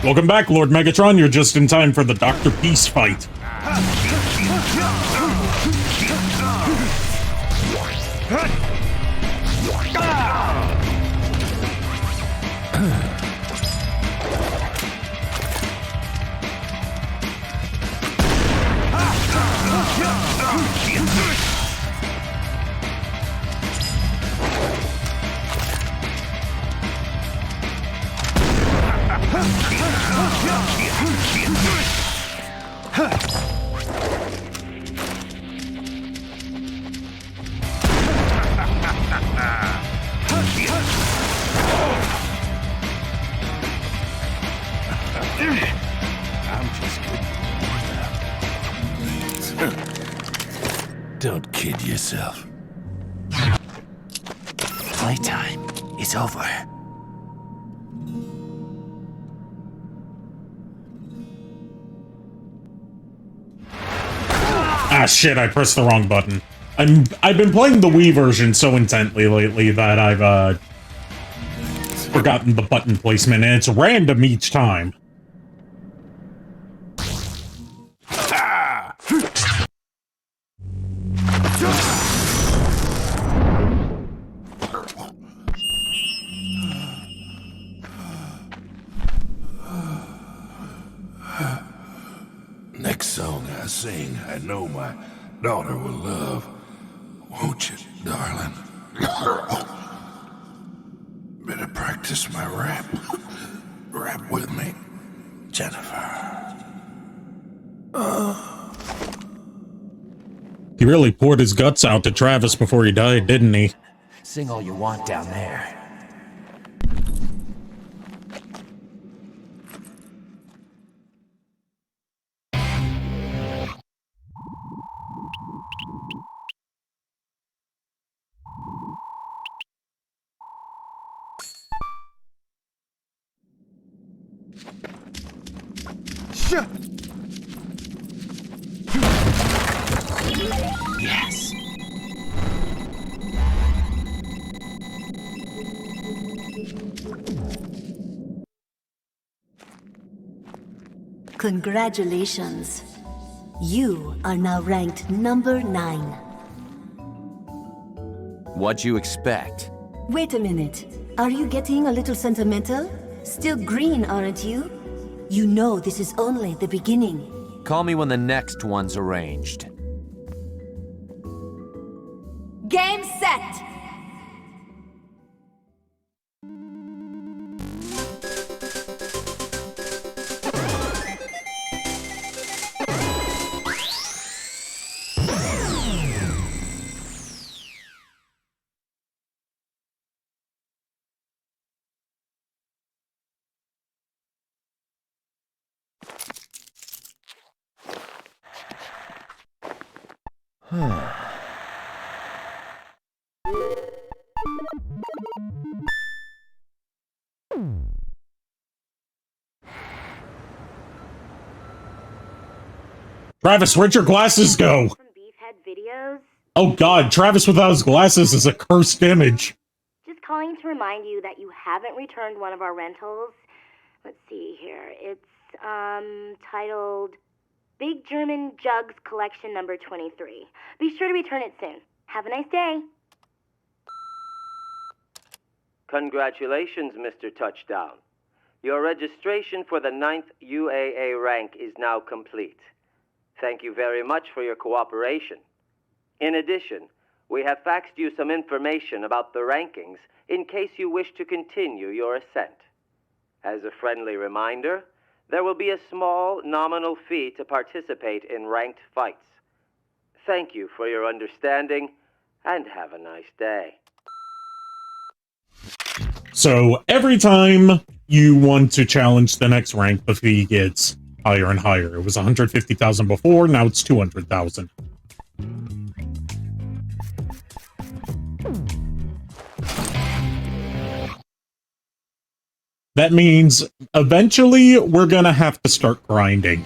Welcome back, Lord Megatron. You're just in time for the Dr. Peace fight. Don't kid yourself. Playtime is over. Ah, shit, I pressed the wrong button. I've been playing the Wii version so intently lately that I've, forgotten the button placement, and it's random each time. Next song I sing, I know my daughter will love. Won't you, darling? Better practice my rap. Rap with me, Jennifer. He really poured his guts out to Travis before he died, didn't he? Sing all you want down there. Yes. Congratulations. You are now ranked number 9. What'd you expect? Wait a minute. Are you getting a little sentimental? Still green, aren't you? You know this is only the beginning. Call me when the next one's arranged. Game set! Travis, where'd your glasses go? Some beefhead videos. Oh god, Travis without his glasses is a cursed image. Just calling to remind you that you haven't returned one of our rentals. Let's see here. It's titled Big German Jugs Collection number 23. Be sure to return it soon. Have a nice day. Congratulations, Mr. Touchdown. Your registration for the 9th UAA rank is now complete. Thank you very much for your cooperation. In addition, we have faxed you some information about the rankings in case you wish to continue your ascent. As a friendly reminder, there will be a small nominal fee to participate in ranked fights. Thank you for your understanding, and have a nice day. So every time you want to challenge the next rank, the fee gets higher and higher. It was 150,000 before, now it's 200,000. That means eventually we're gonna have to start grinding.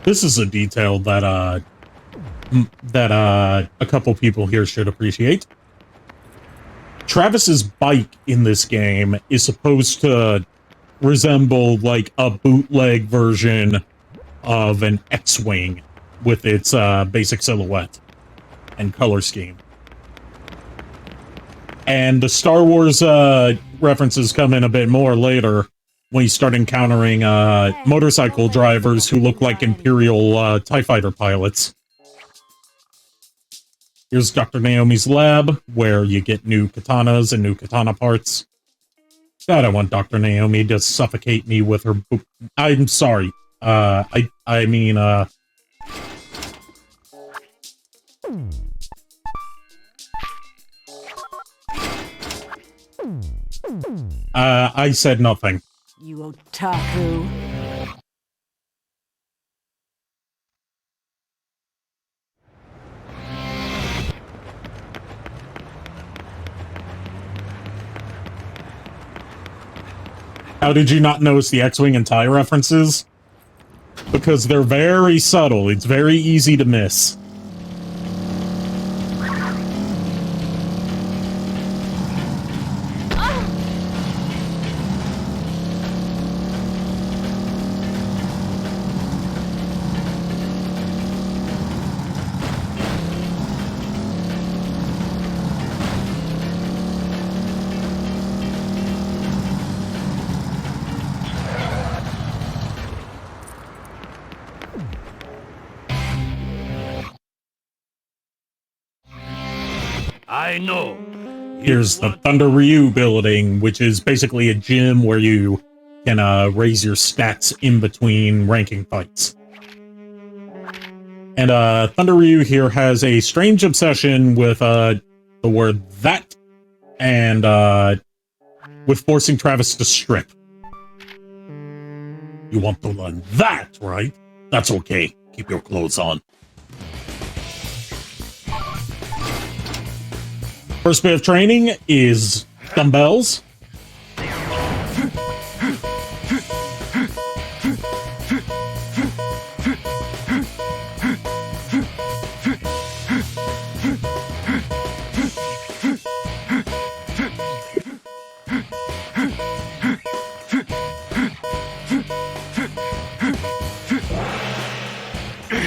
This is a detail that a couple people here should appreciate. Travis's bike in this game is supposed to resemble like a bootleg version of an X-Wing with its basic silhouette and color scheme. And the Star Wars references come in a bit more later, when you start encountering motorcycle drivers who look like Imperial TIE fighter pilots. Here's Dr. Naomi's lab, where you get new katanas and new katana parts. God, I want Dr. Naomi to suffocate me with her I'm sorry. I mean, I said nothing. You otaku. How did you not notice the X-Wing and TIE references? Because they're very subtle. It's very easy to miss. I know. Here's the Thunder Ryu building, which is basically a gym where you can raise your stats in between ranking fights. And Thunder Ryu here has a strange obsession with the word that and with forcing Travis to strip. You want to learn that, right? That's okay. Keep your clothes on. First bit of training is dumbbells.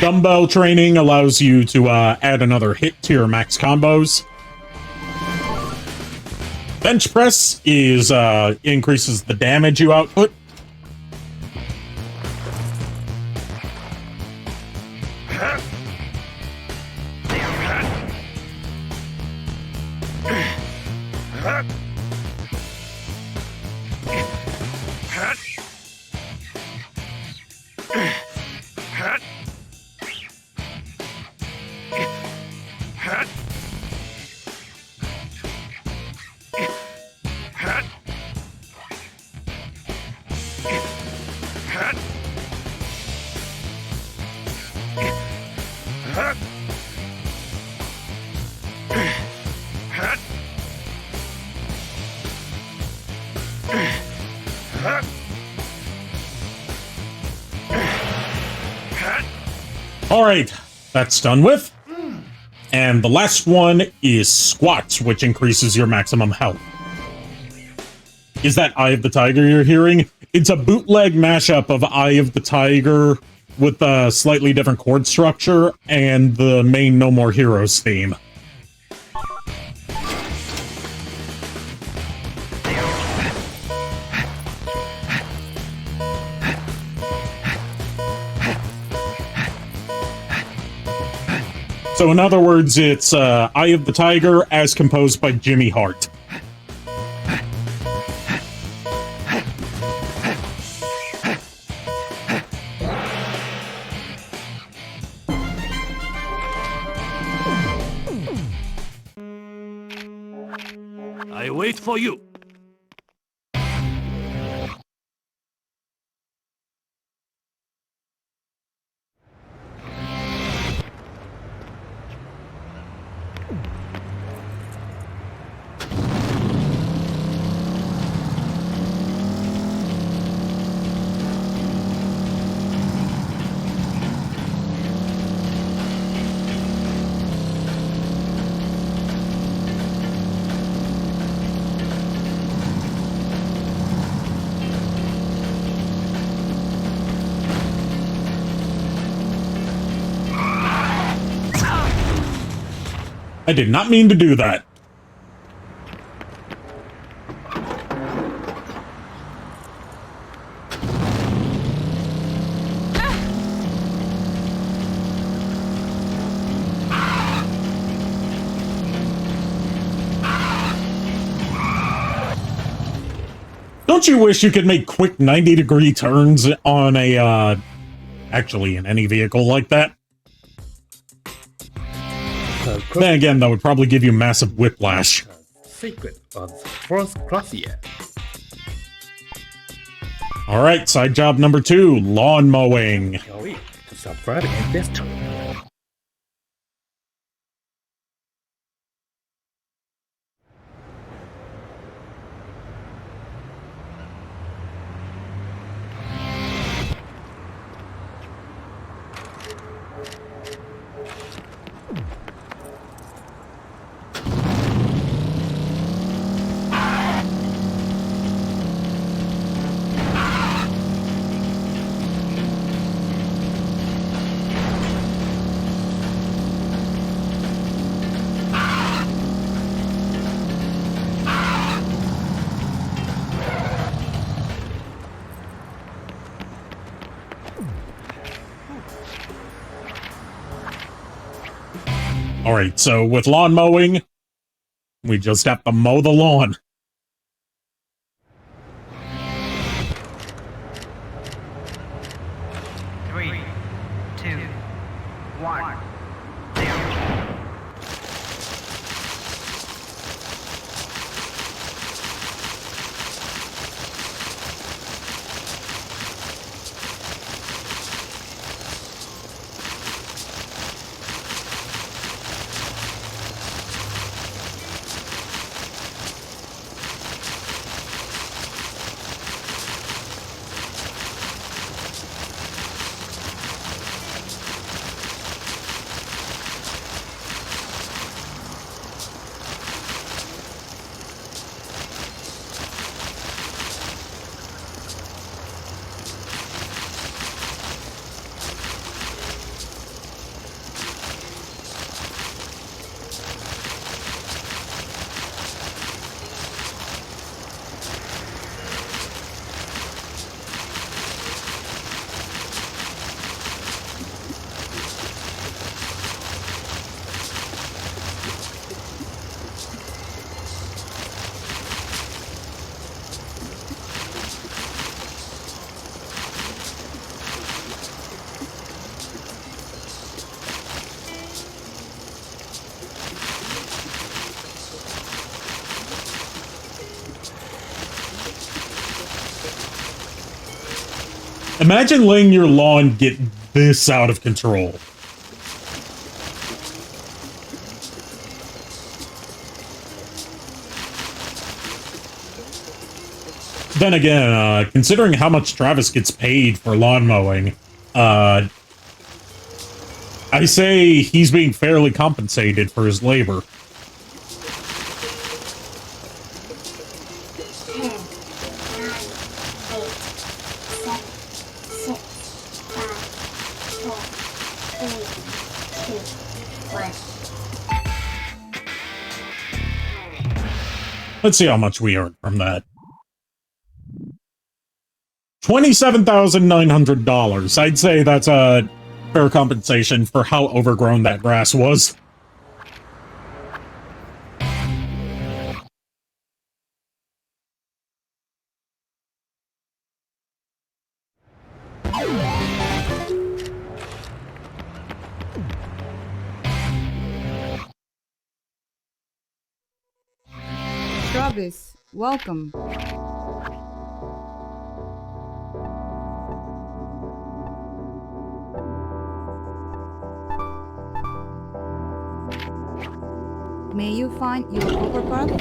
Dumbbell training allows you to add another hit to your max combos. Bench press is increases the damage you output. Alright, that's done with. And the last one is squats, which increases your maximum health. Is that Eye of the Tiger you're hearing? It's a bootleg mashup of Eye of the Tiger with a slightly different chord structure and the main No More Heroes theme. So in other words, it's Eye of the Tiger as composed by Jimmy Hart. I wait for you. I did not mean to do that. Don't you wish you could make quick 90-degree turns on a, actually in any vehicle like that? Then again, that would probably give you massive whiplash. Secret of first glacier. Alright, side job number 2, lawn mowing. Shall we to subscribe and best. Alright, so with lawn mowing, we just have to mow the lawn. Three, two, one. Imagine letting your lawn get this out of control. Then again, considering how much Travis gets paid for lawn mowing, I say he's being fairly compensated for his labor. Let's see how much we earned from that. $27,900. I'd say that's a fair compensation for how overgrown that grass was. Travis, welcome. May you find your overpass?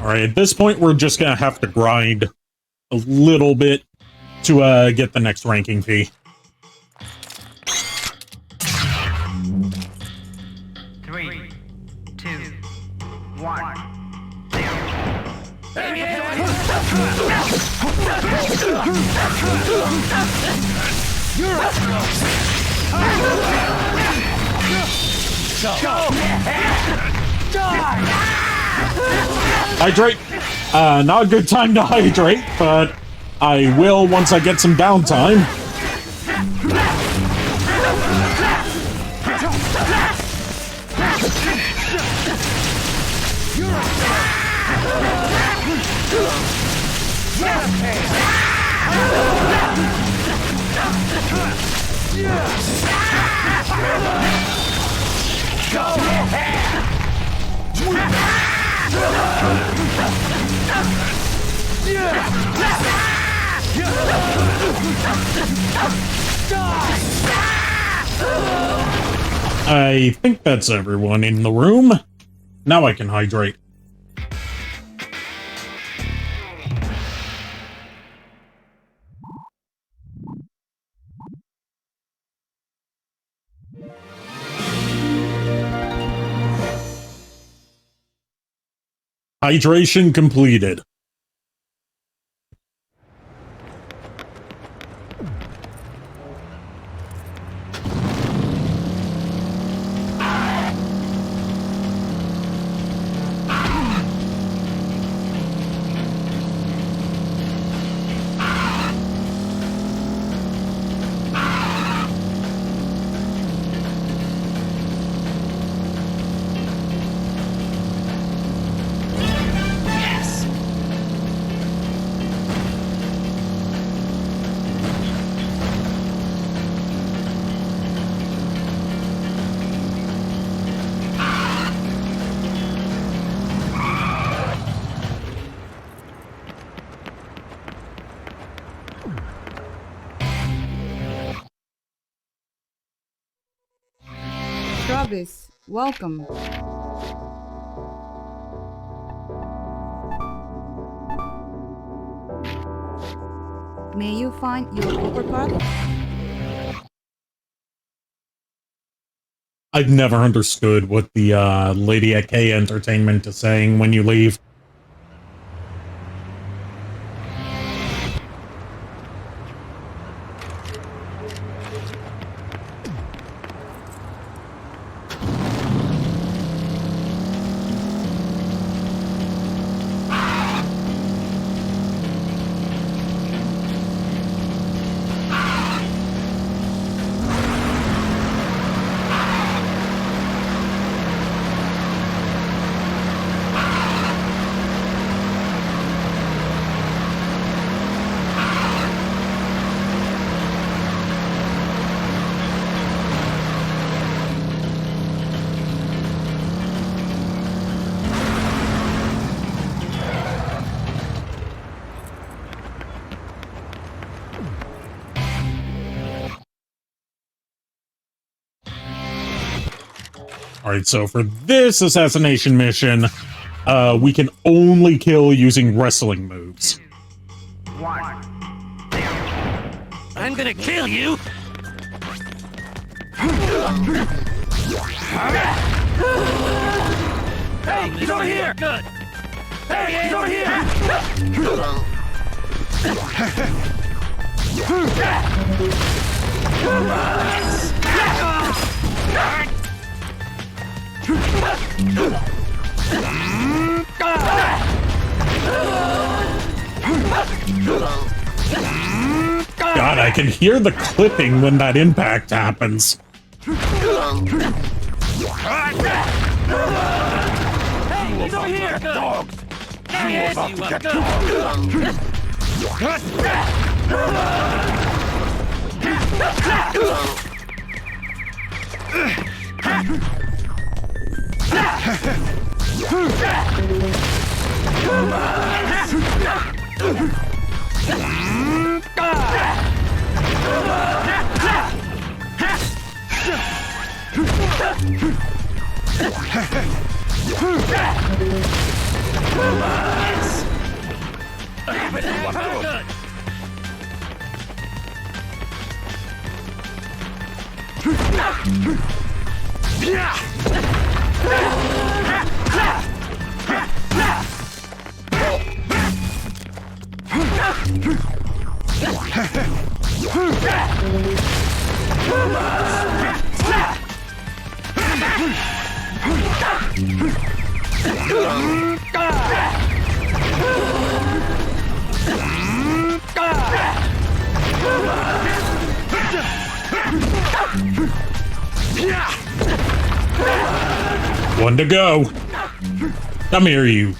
Alright, at this point, we're just gonna have to grind a little bit to get the next ranking fee. 3, 2, 1, 0. Hydrate! Not a good time to hydrate, but I will once I get some downtime. I think that's everyone in the room. Now I can hydrate. Hydration completed. Travis, welcome. May you find your overpass? I've never understood what the lady at K Entertainment is saying when you leave. Alright, so for this assassination mission, we can only kill using wrestling moves. I'm gonna kill you! Hey, he's over here! Good! Hey, he's over here! God, I can hear the clipping when that impact happens. Hey, he's over here! Good! You're about to get One to go. Come here, you.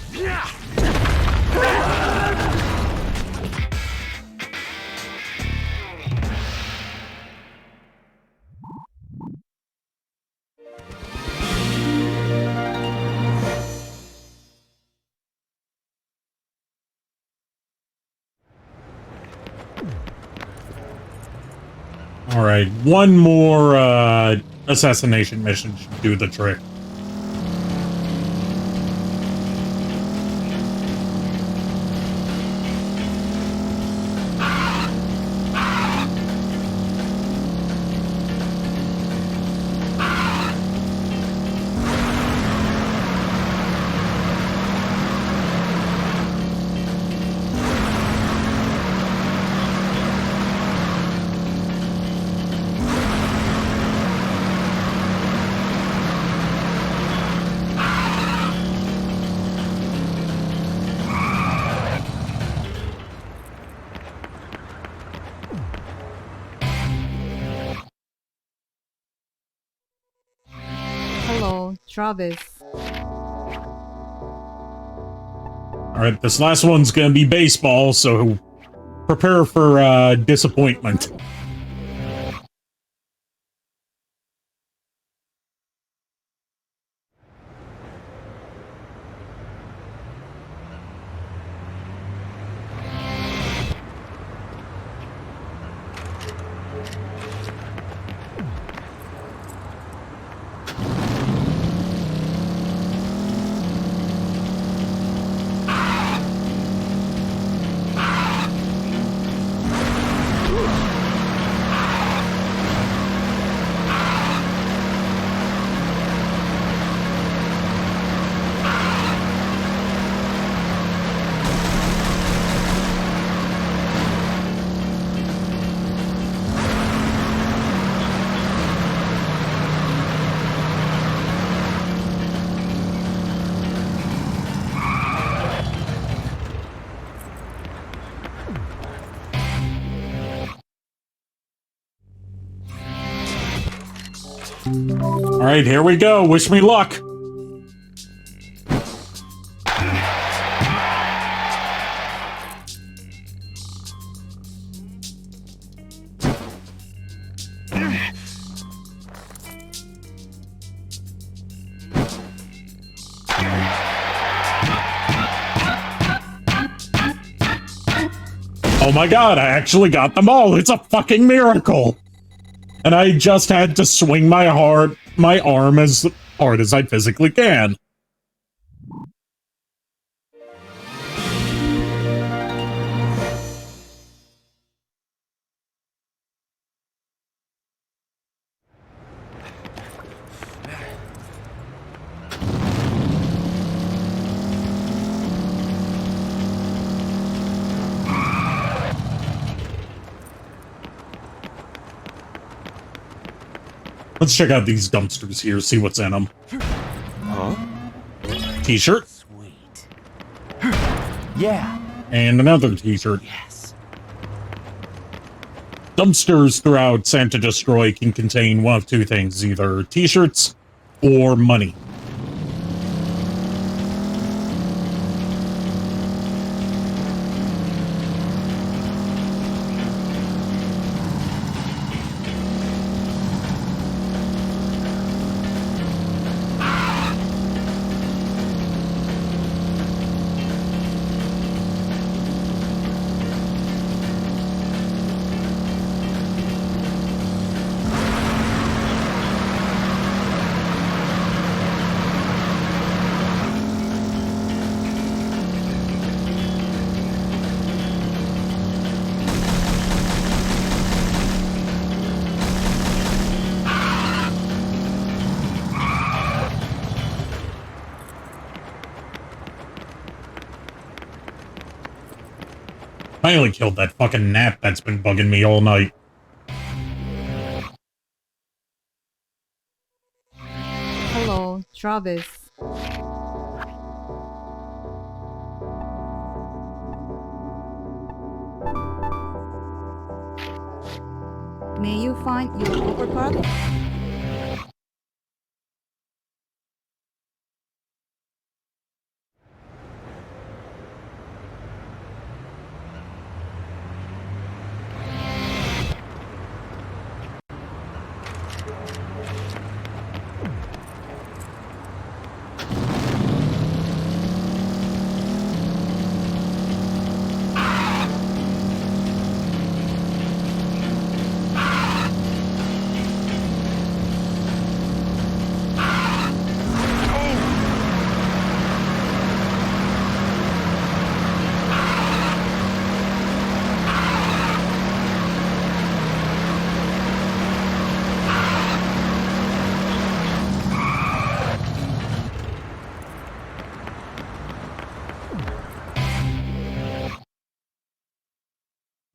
Alright, one more assassination mission should do the trick. Hello, Travis. Alright, this last one's gonna be baseball, so prepare for disappointment. Alright, here we go. Wish me luck. Oh my god, I actually got them all! It's a fucking miracle! And I just had to swing my arm as hard as I physically can. Let's check out these dumpsters here, see what's in them. Huh? T-shirt. Sweet. Yeah. And another t-shirt. Yes. Dumpsters throughout Santa Destroy can contain one of two things, either t-shirts or money. Finally killed that fucking gnat that's been bugging me all night. Hello, Travis. May you find your overcard?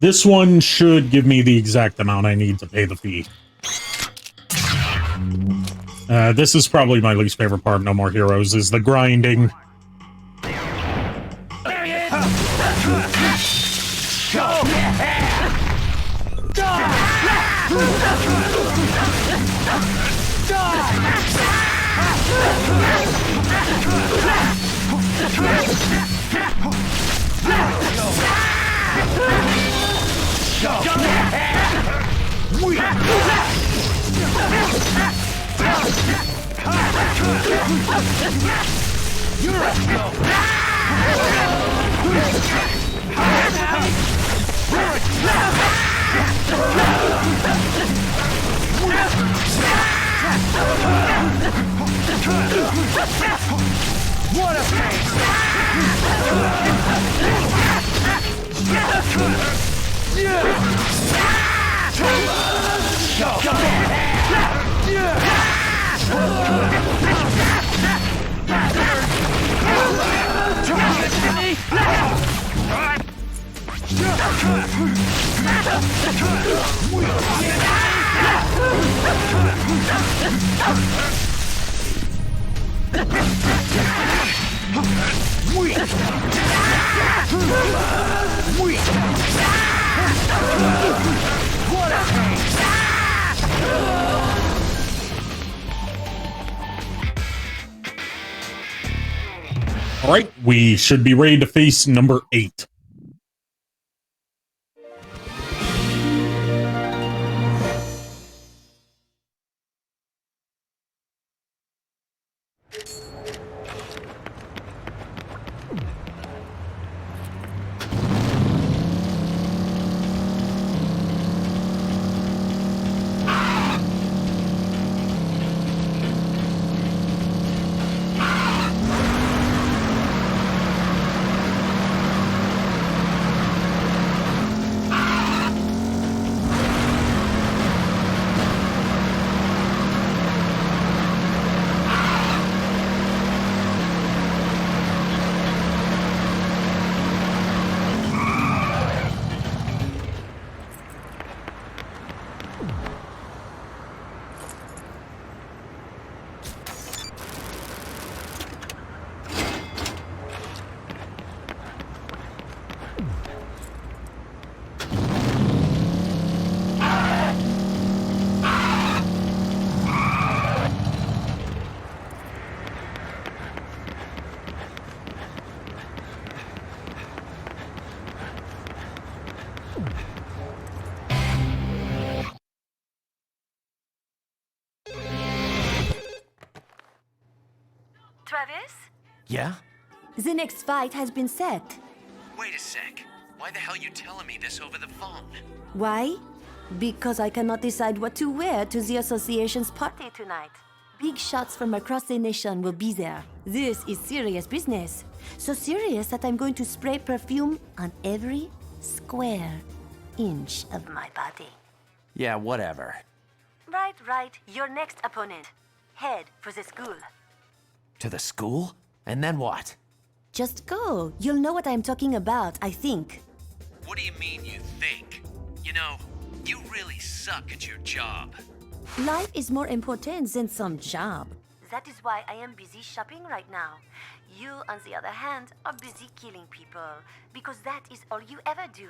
This one should give me the exact amount I need to pay the fee. This is probably my least favorite part of No More Heroes, is the grinding. There he is! Go! What a face! Right, we should be ready to face number 8. Travis? Yeah? The next fight has been set. Wait a sec. Why the hell you telling me this over the phone? Why? Because I cannot decide what to wear to the association's party tonight. Big shots from across the nation will be there. This is serious business. So serious that I'm going to spray perfume on every square inch of my body. Yeah, whatever. Right. Your next opponent. Head for the school. To the school? And then what? Just go. You'll know what I'm talking about, I think. What do you mean you think? You know, you really suck at your job. Life is more important than some job. That is why I am busy shopping right now. You, on the other hand, are busy killing people, because that is all you ever do.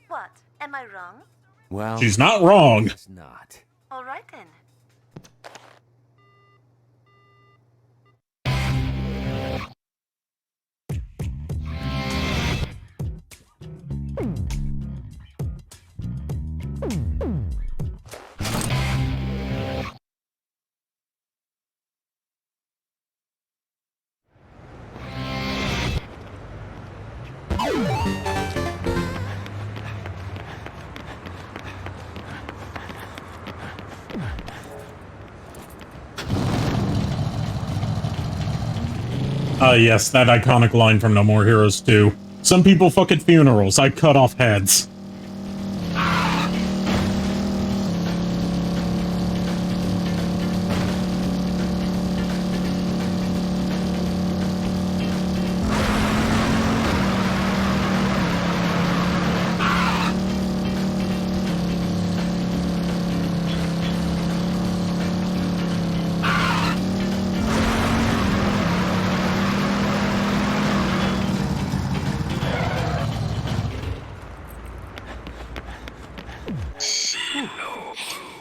What? Am I wrong? Well, she's not wrong. It's not. All right then. Yes, that iconic line from No More Heroes 2. Some people fuck at funerals, I cut off heads.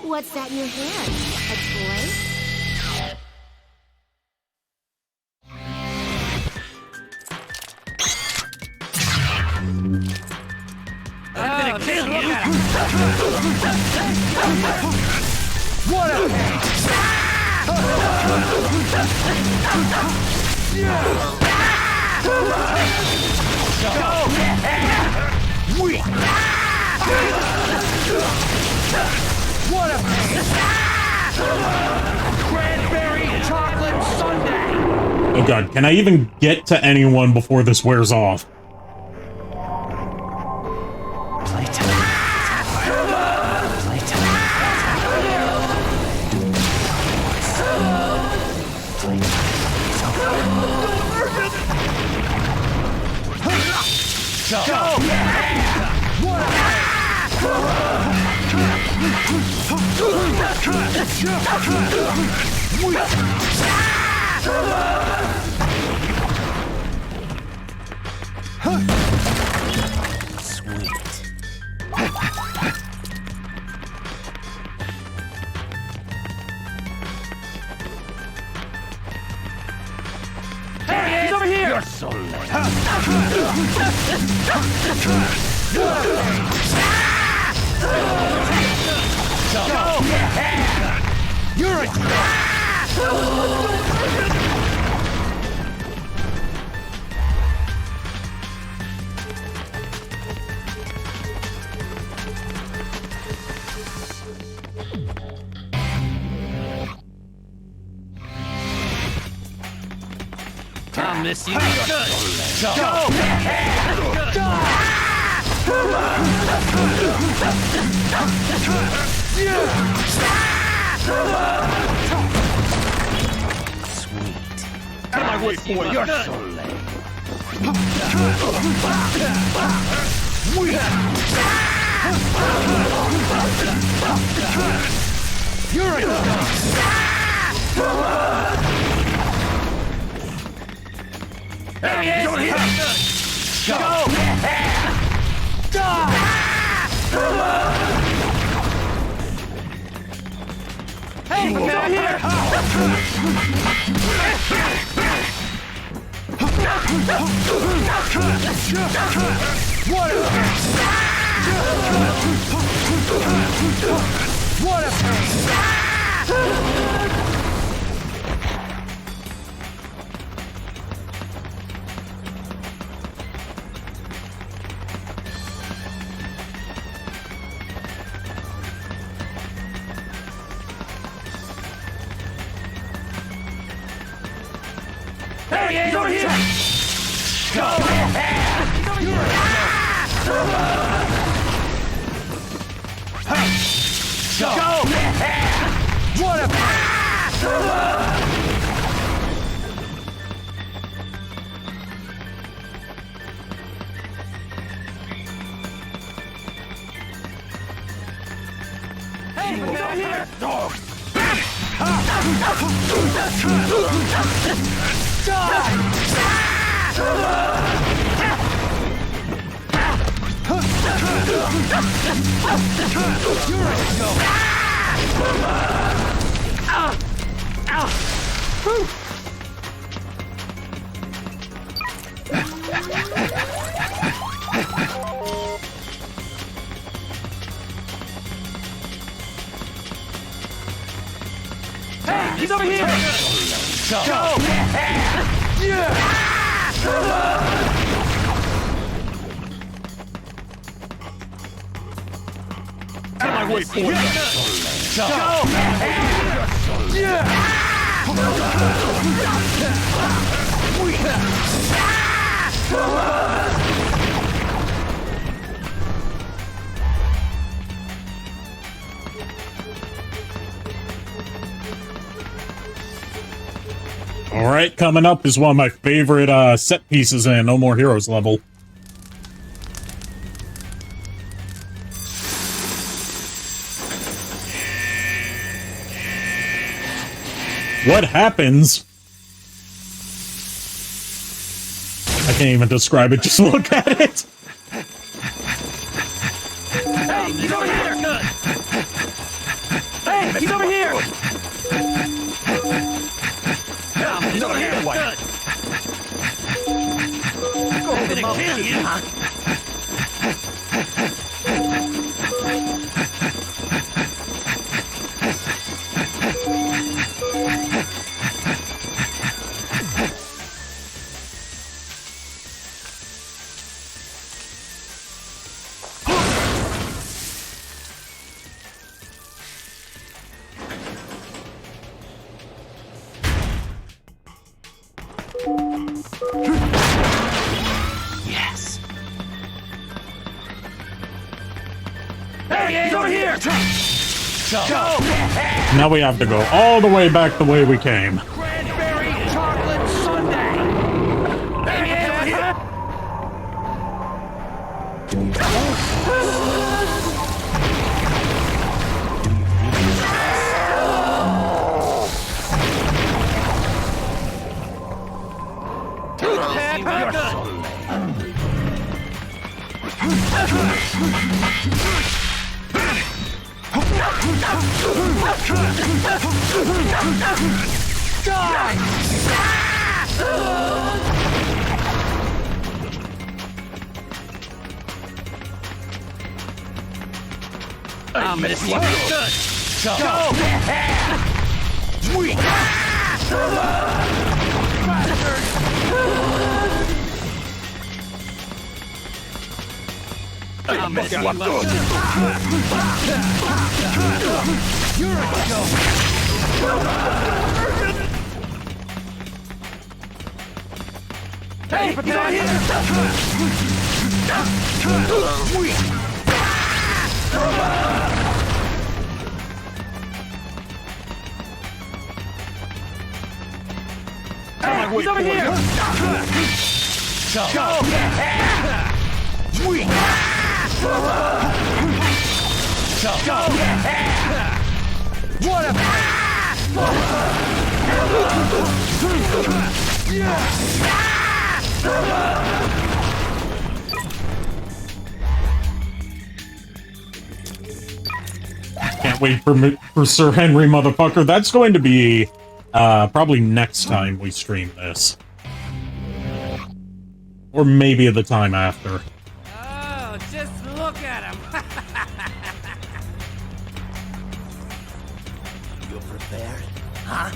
What's that in your hand? A toy? I'm gonna kill you! What a What a cranberry chocolate sundae! Oh god, can I even get to anyone before this wears off? Hey, he's over here! You're so You're a I'll miss you. sweet. Come on, wait for it. You're so late. You're a Hey, don't hit! go! Hey, get here! What a pain! Hey, he's over here! Go! Go! What a Hey, he's over here! Hey, he's over here! go! Come on, wait for it. All right, coming up is one of my favorite set pieces in No More Heroes level. What happens? I can't even describe it, just look at it! Hey, he's over here! Hey, he's over here! He's over here! Good! I'm gonna kill you! Yes. Hey, he's over here! Go! Now we have to go all the way back the way we came. Cranberry chocolate sundae! Hey, he's over here! You're so I'm gonna see you good. Go! I'm gonna see you good. You're a hey, get out here! Hey, he's over here! Go! Go! What a Can't wait for Sir Henry, motherfucker. That's going to be probably next time we stream this. Or maybe the time after. Oh, just look at him. You're prepared, huh?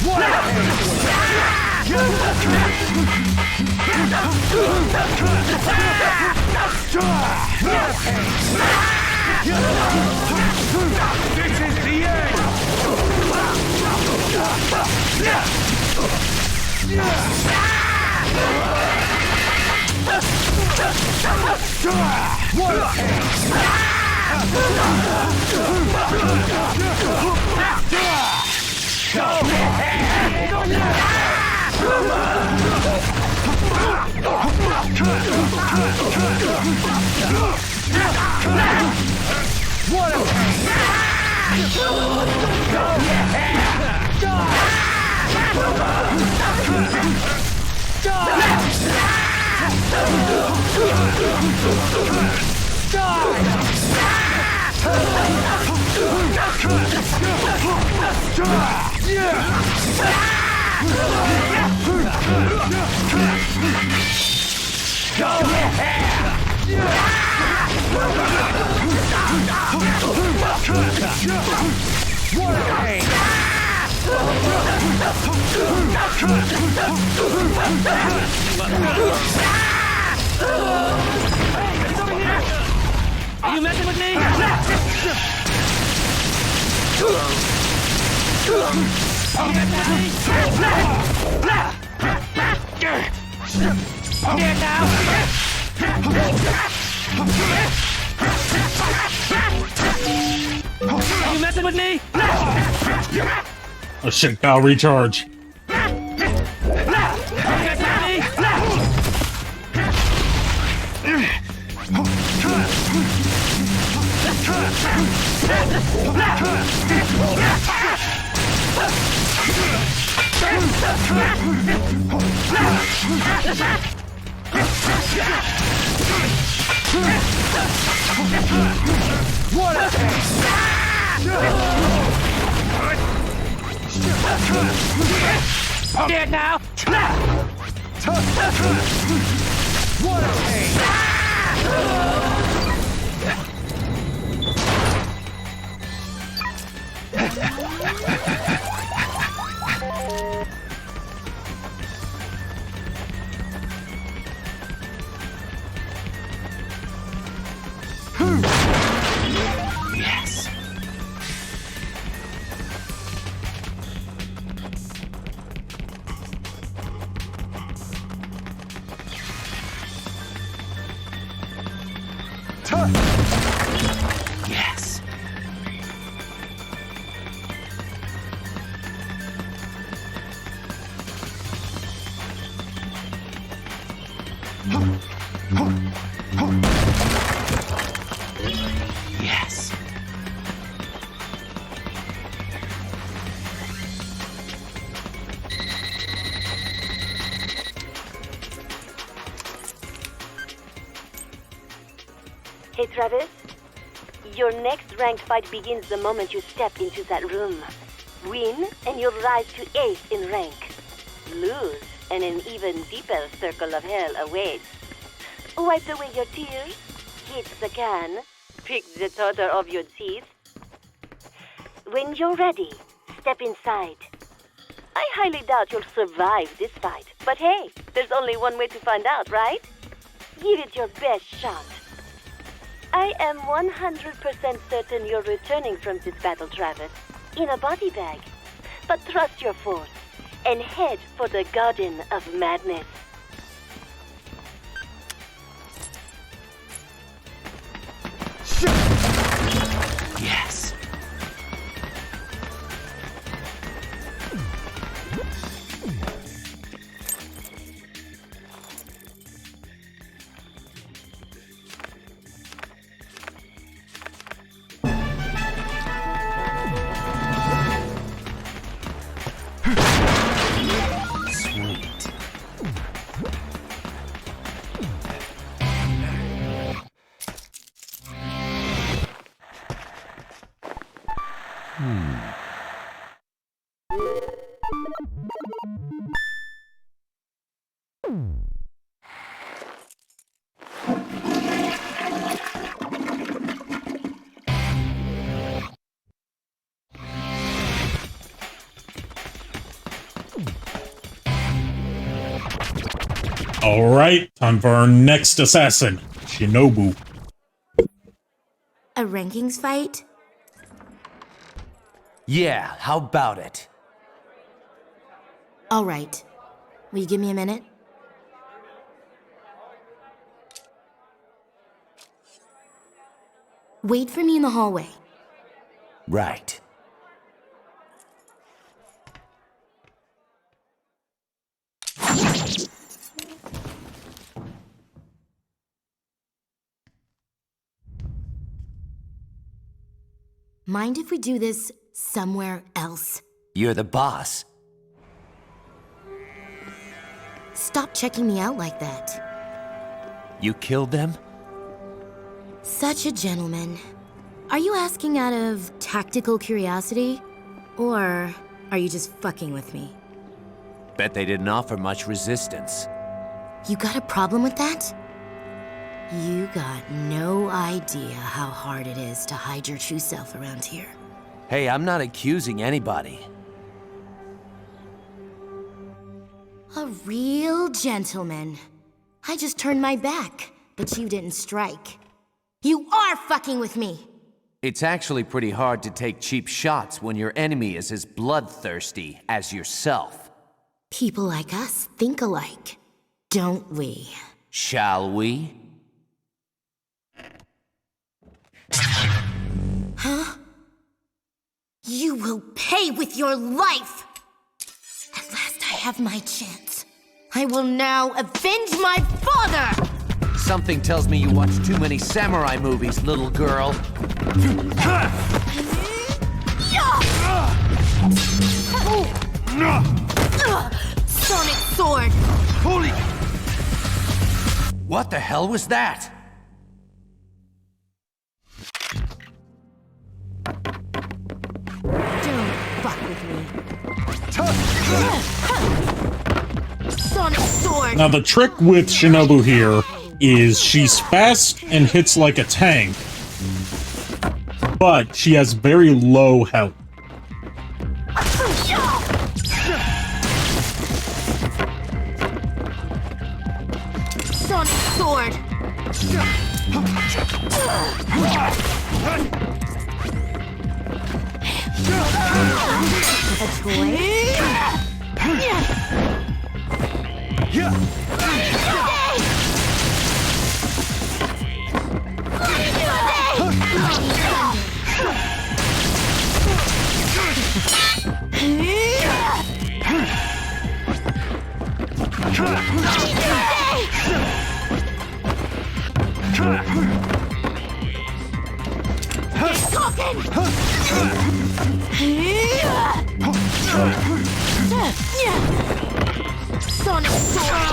What? This is the end! Are you messing with me? Here now. Are you messing with me? Oh shit, Bow recharge. Dead now. What a pain! Yes. Yes. Yes. Hey, Travis. Your next ranked fight begins the moment you step into that room. Win, and you'll rise to ace in rank. lose, and an even deeper circle of hell awaits. Wipe away your tears, hit the can, pick the totter of your teeth. When you're ready, step inside. I highly doubt you'll survive this fight, but hey, there's only one way to find out, right? Give it your best shot. I am 100% certain you're returning from this battle, Travis, in a body bag. But trust your force and head for the Garden of Madness. Yes. Sweet. Alright, time for our next assassin, Shinobu. A rankings fight? Yeah, how about it? All right. Will you give me a minute? Wait for me in the hallway. Right. Mind if we do this somewhere else? You're the boss. Stop checking me out like that. You killed them? Such a gentleman. Are you asking out of tactical curiosity? Or are you just fucking with me? Bet they didn't offer much resistance. You got a problem with that? You got no idea how hard it is to hide your true self around here. Hey, I'm not accusing anybody. A real gentleman. I just turned my back, but you didn't strike. You are fucking with me! It's actually pretty hard to take cheap shots when your enemy is as bloodthirsty as yourself. People like us think alike, don't we? Shall we? Huh? You will pay with your life! At last I have my chance. I will now avenge my father! Something tells me you watch too many samurai movies, little girl. Sonic sword! Holy! What the hell was that? Don't fuck with me. Sonic sword! Now the trick with Shinobu here is she's fast and hits like a tank, but she has very low health. Sonic sword! A toy? Sonic sword!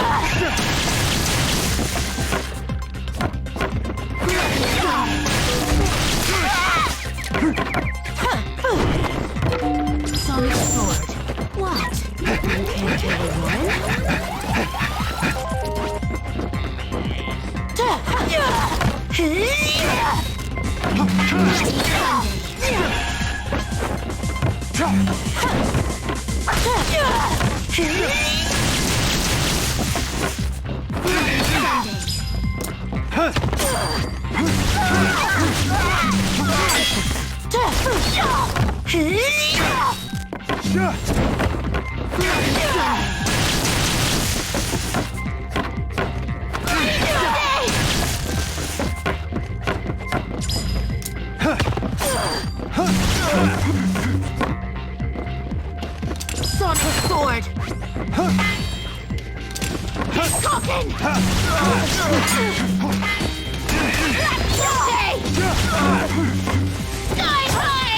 What's in your hand? Sonic Sword! He's cooking! Sky high!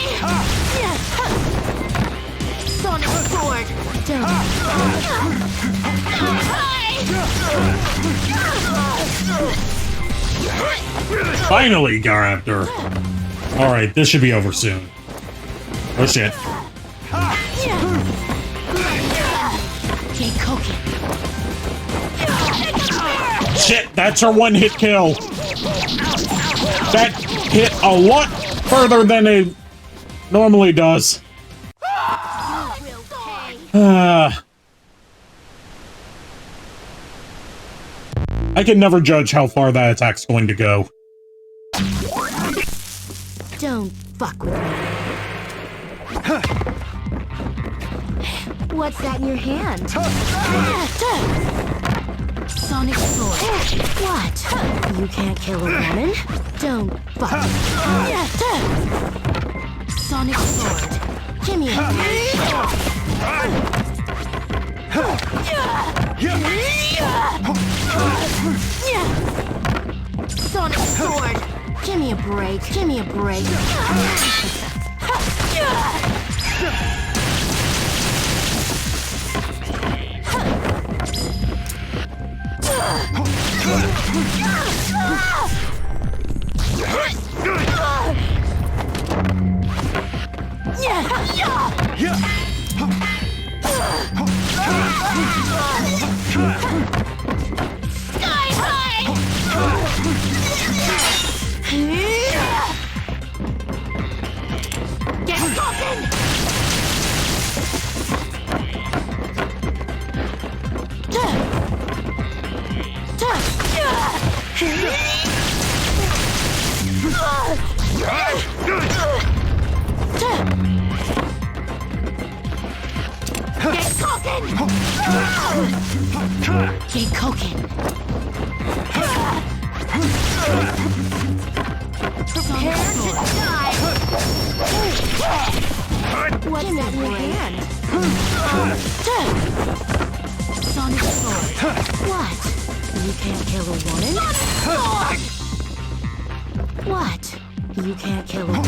Sonic Sword! Down! Sky high! Finally, Garaptor. Alright, this should be over soon. Oh shit. Keep cooking. Shit, that's her one-hit kill. That hit a lot further than it normally does. I can never judge how far that attack's going to go. Don't fuck with me. What's that in your hand? Sonic Sword. What? You can't kill a woman? Don't fuck. Sonic Sword. Give me a Sonic Sword. Give me a break. Give me a break. Sky high! Get cooking! Get cooking! Get cooking! Prepare to die! What's that in your hand? Sonic Sword. What? You can't kill a woman? Sonic Sword! What? You can't kill a woman?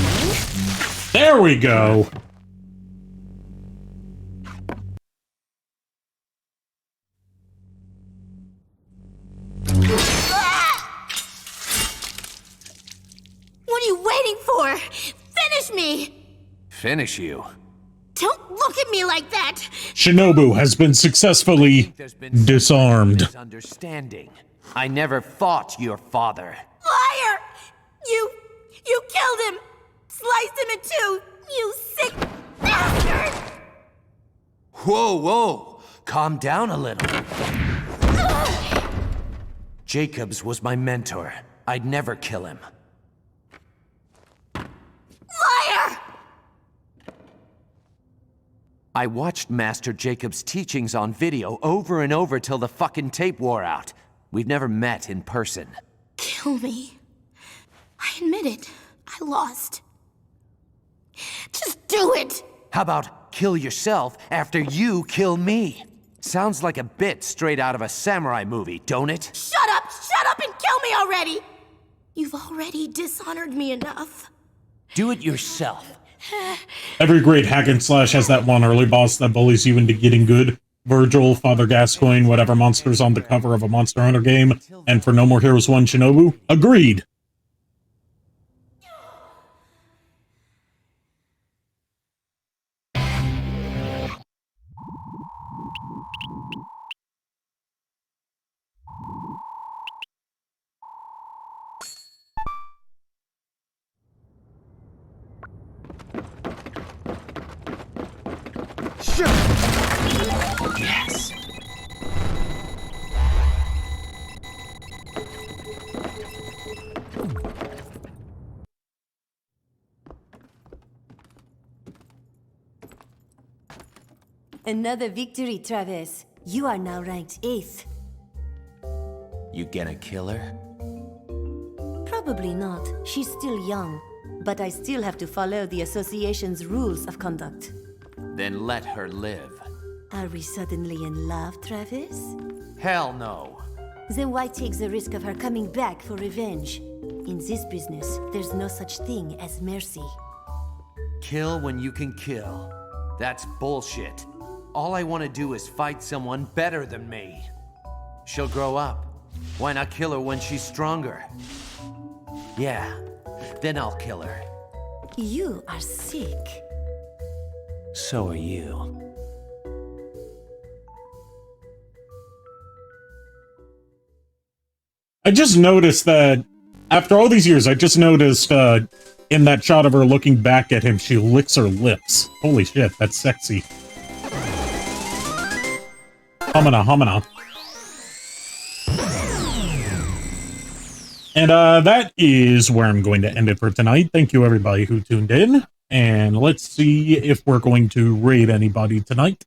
There we go. What are you waiting for? Finish me! Finish you? Don't look at me like that! Shinobu has been successfully disarmed. Misunderstanding. I never fought your father. Liar! You killed him! Sliced him in two! You sick bastard! Whoa, whoa! Calm down a little. Jacobs was my mentor. I'd never kill him. Liar! I watched Master Jacobs' teachings on video over and over till the fucking tape wore out. We've never met in person. Kill me. I admit it. I lost. Just do it! How about kill yourself after you kill me? Sounds like a bit straight out of a samurai movie, don't it? Shut up and kill me already! You've already dishonored me enough. Do it yourself. Every great hack and slash has that one early boss that bullies you into getting good. Virgil, Father Gascoigne, whatever monsters on the cover of a Monster Hunter game, and for No More Heroes 1 Shinobu, agreed. Yes. Another victory, Travis. You are now ranked 8th. You gonna kill her? Probably not. She's still young. But I still have to follow the association's rules of conduct. Then let her live. Are we suddenly in love, Travis? Hell no. Then why take the risk of her coming back for revenge? In this business, there's no such thing as mercy. Kill when you can kill. That's bullshit. All I want to do is fight someone better than me. She'll grow up. Why not kill her when she's stronger? Yeah, then I'll kill her. You are sick. So are you. I just noticed that, after all these years, I just noticed, in that shot of her looking back at him, she licks her lips. Holy shit, that's sexy. Humana, humana. And, that is where I'm going to end it for tonight. Thank you, everybody who tuned in. And let's see if we're going to raid anybody tonight.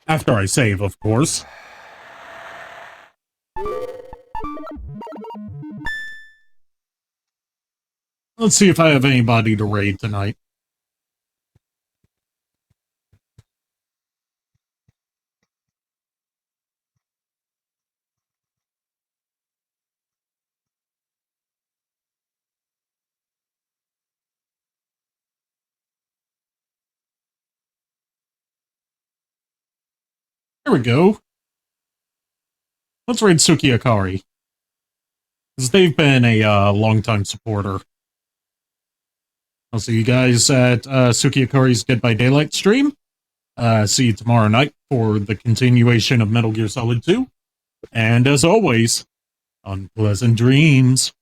After I save, of course. Let's see if I have anybody to raid tonight. There we go. Let's raid Suki Akari. Because they've been a long-time supporter. I'll see you guys at Suki Akari's Dead by Daylight stream. See you tomorrow night for the continuation of Metal Gear Solid 2. And as always, unpleasant dreams.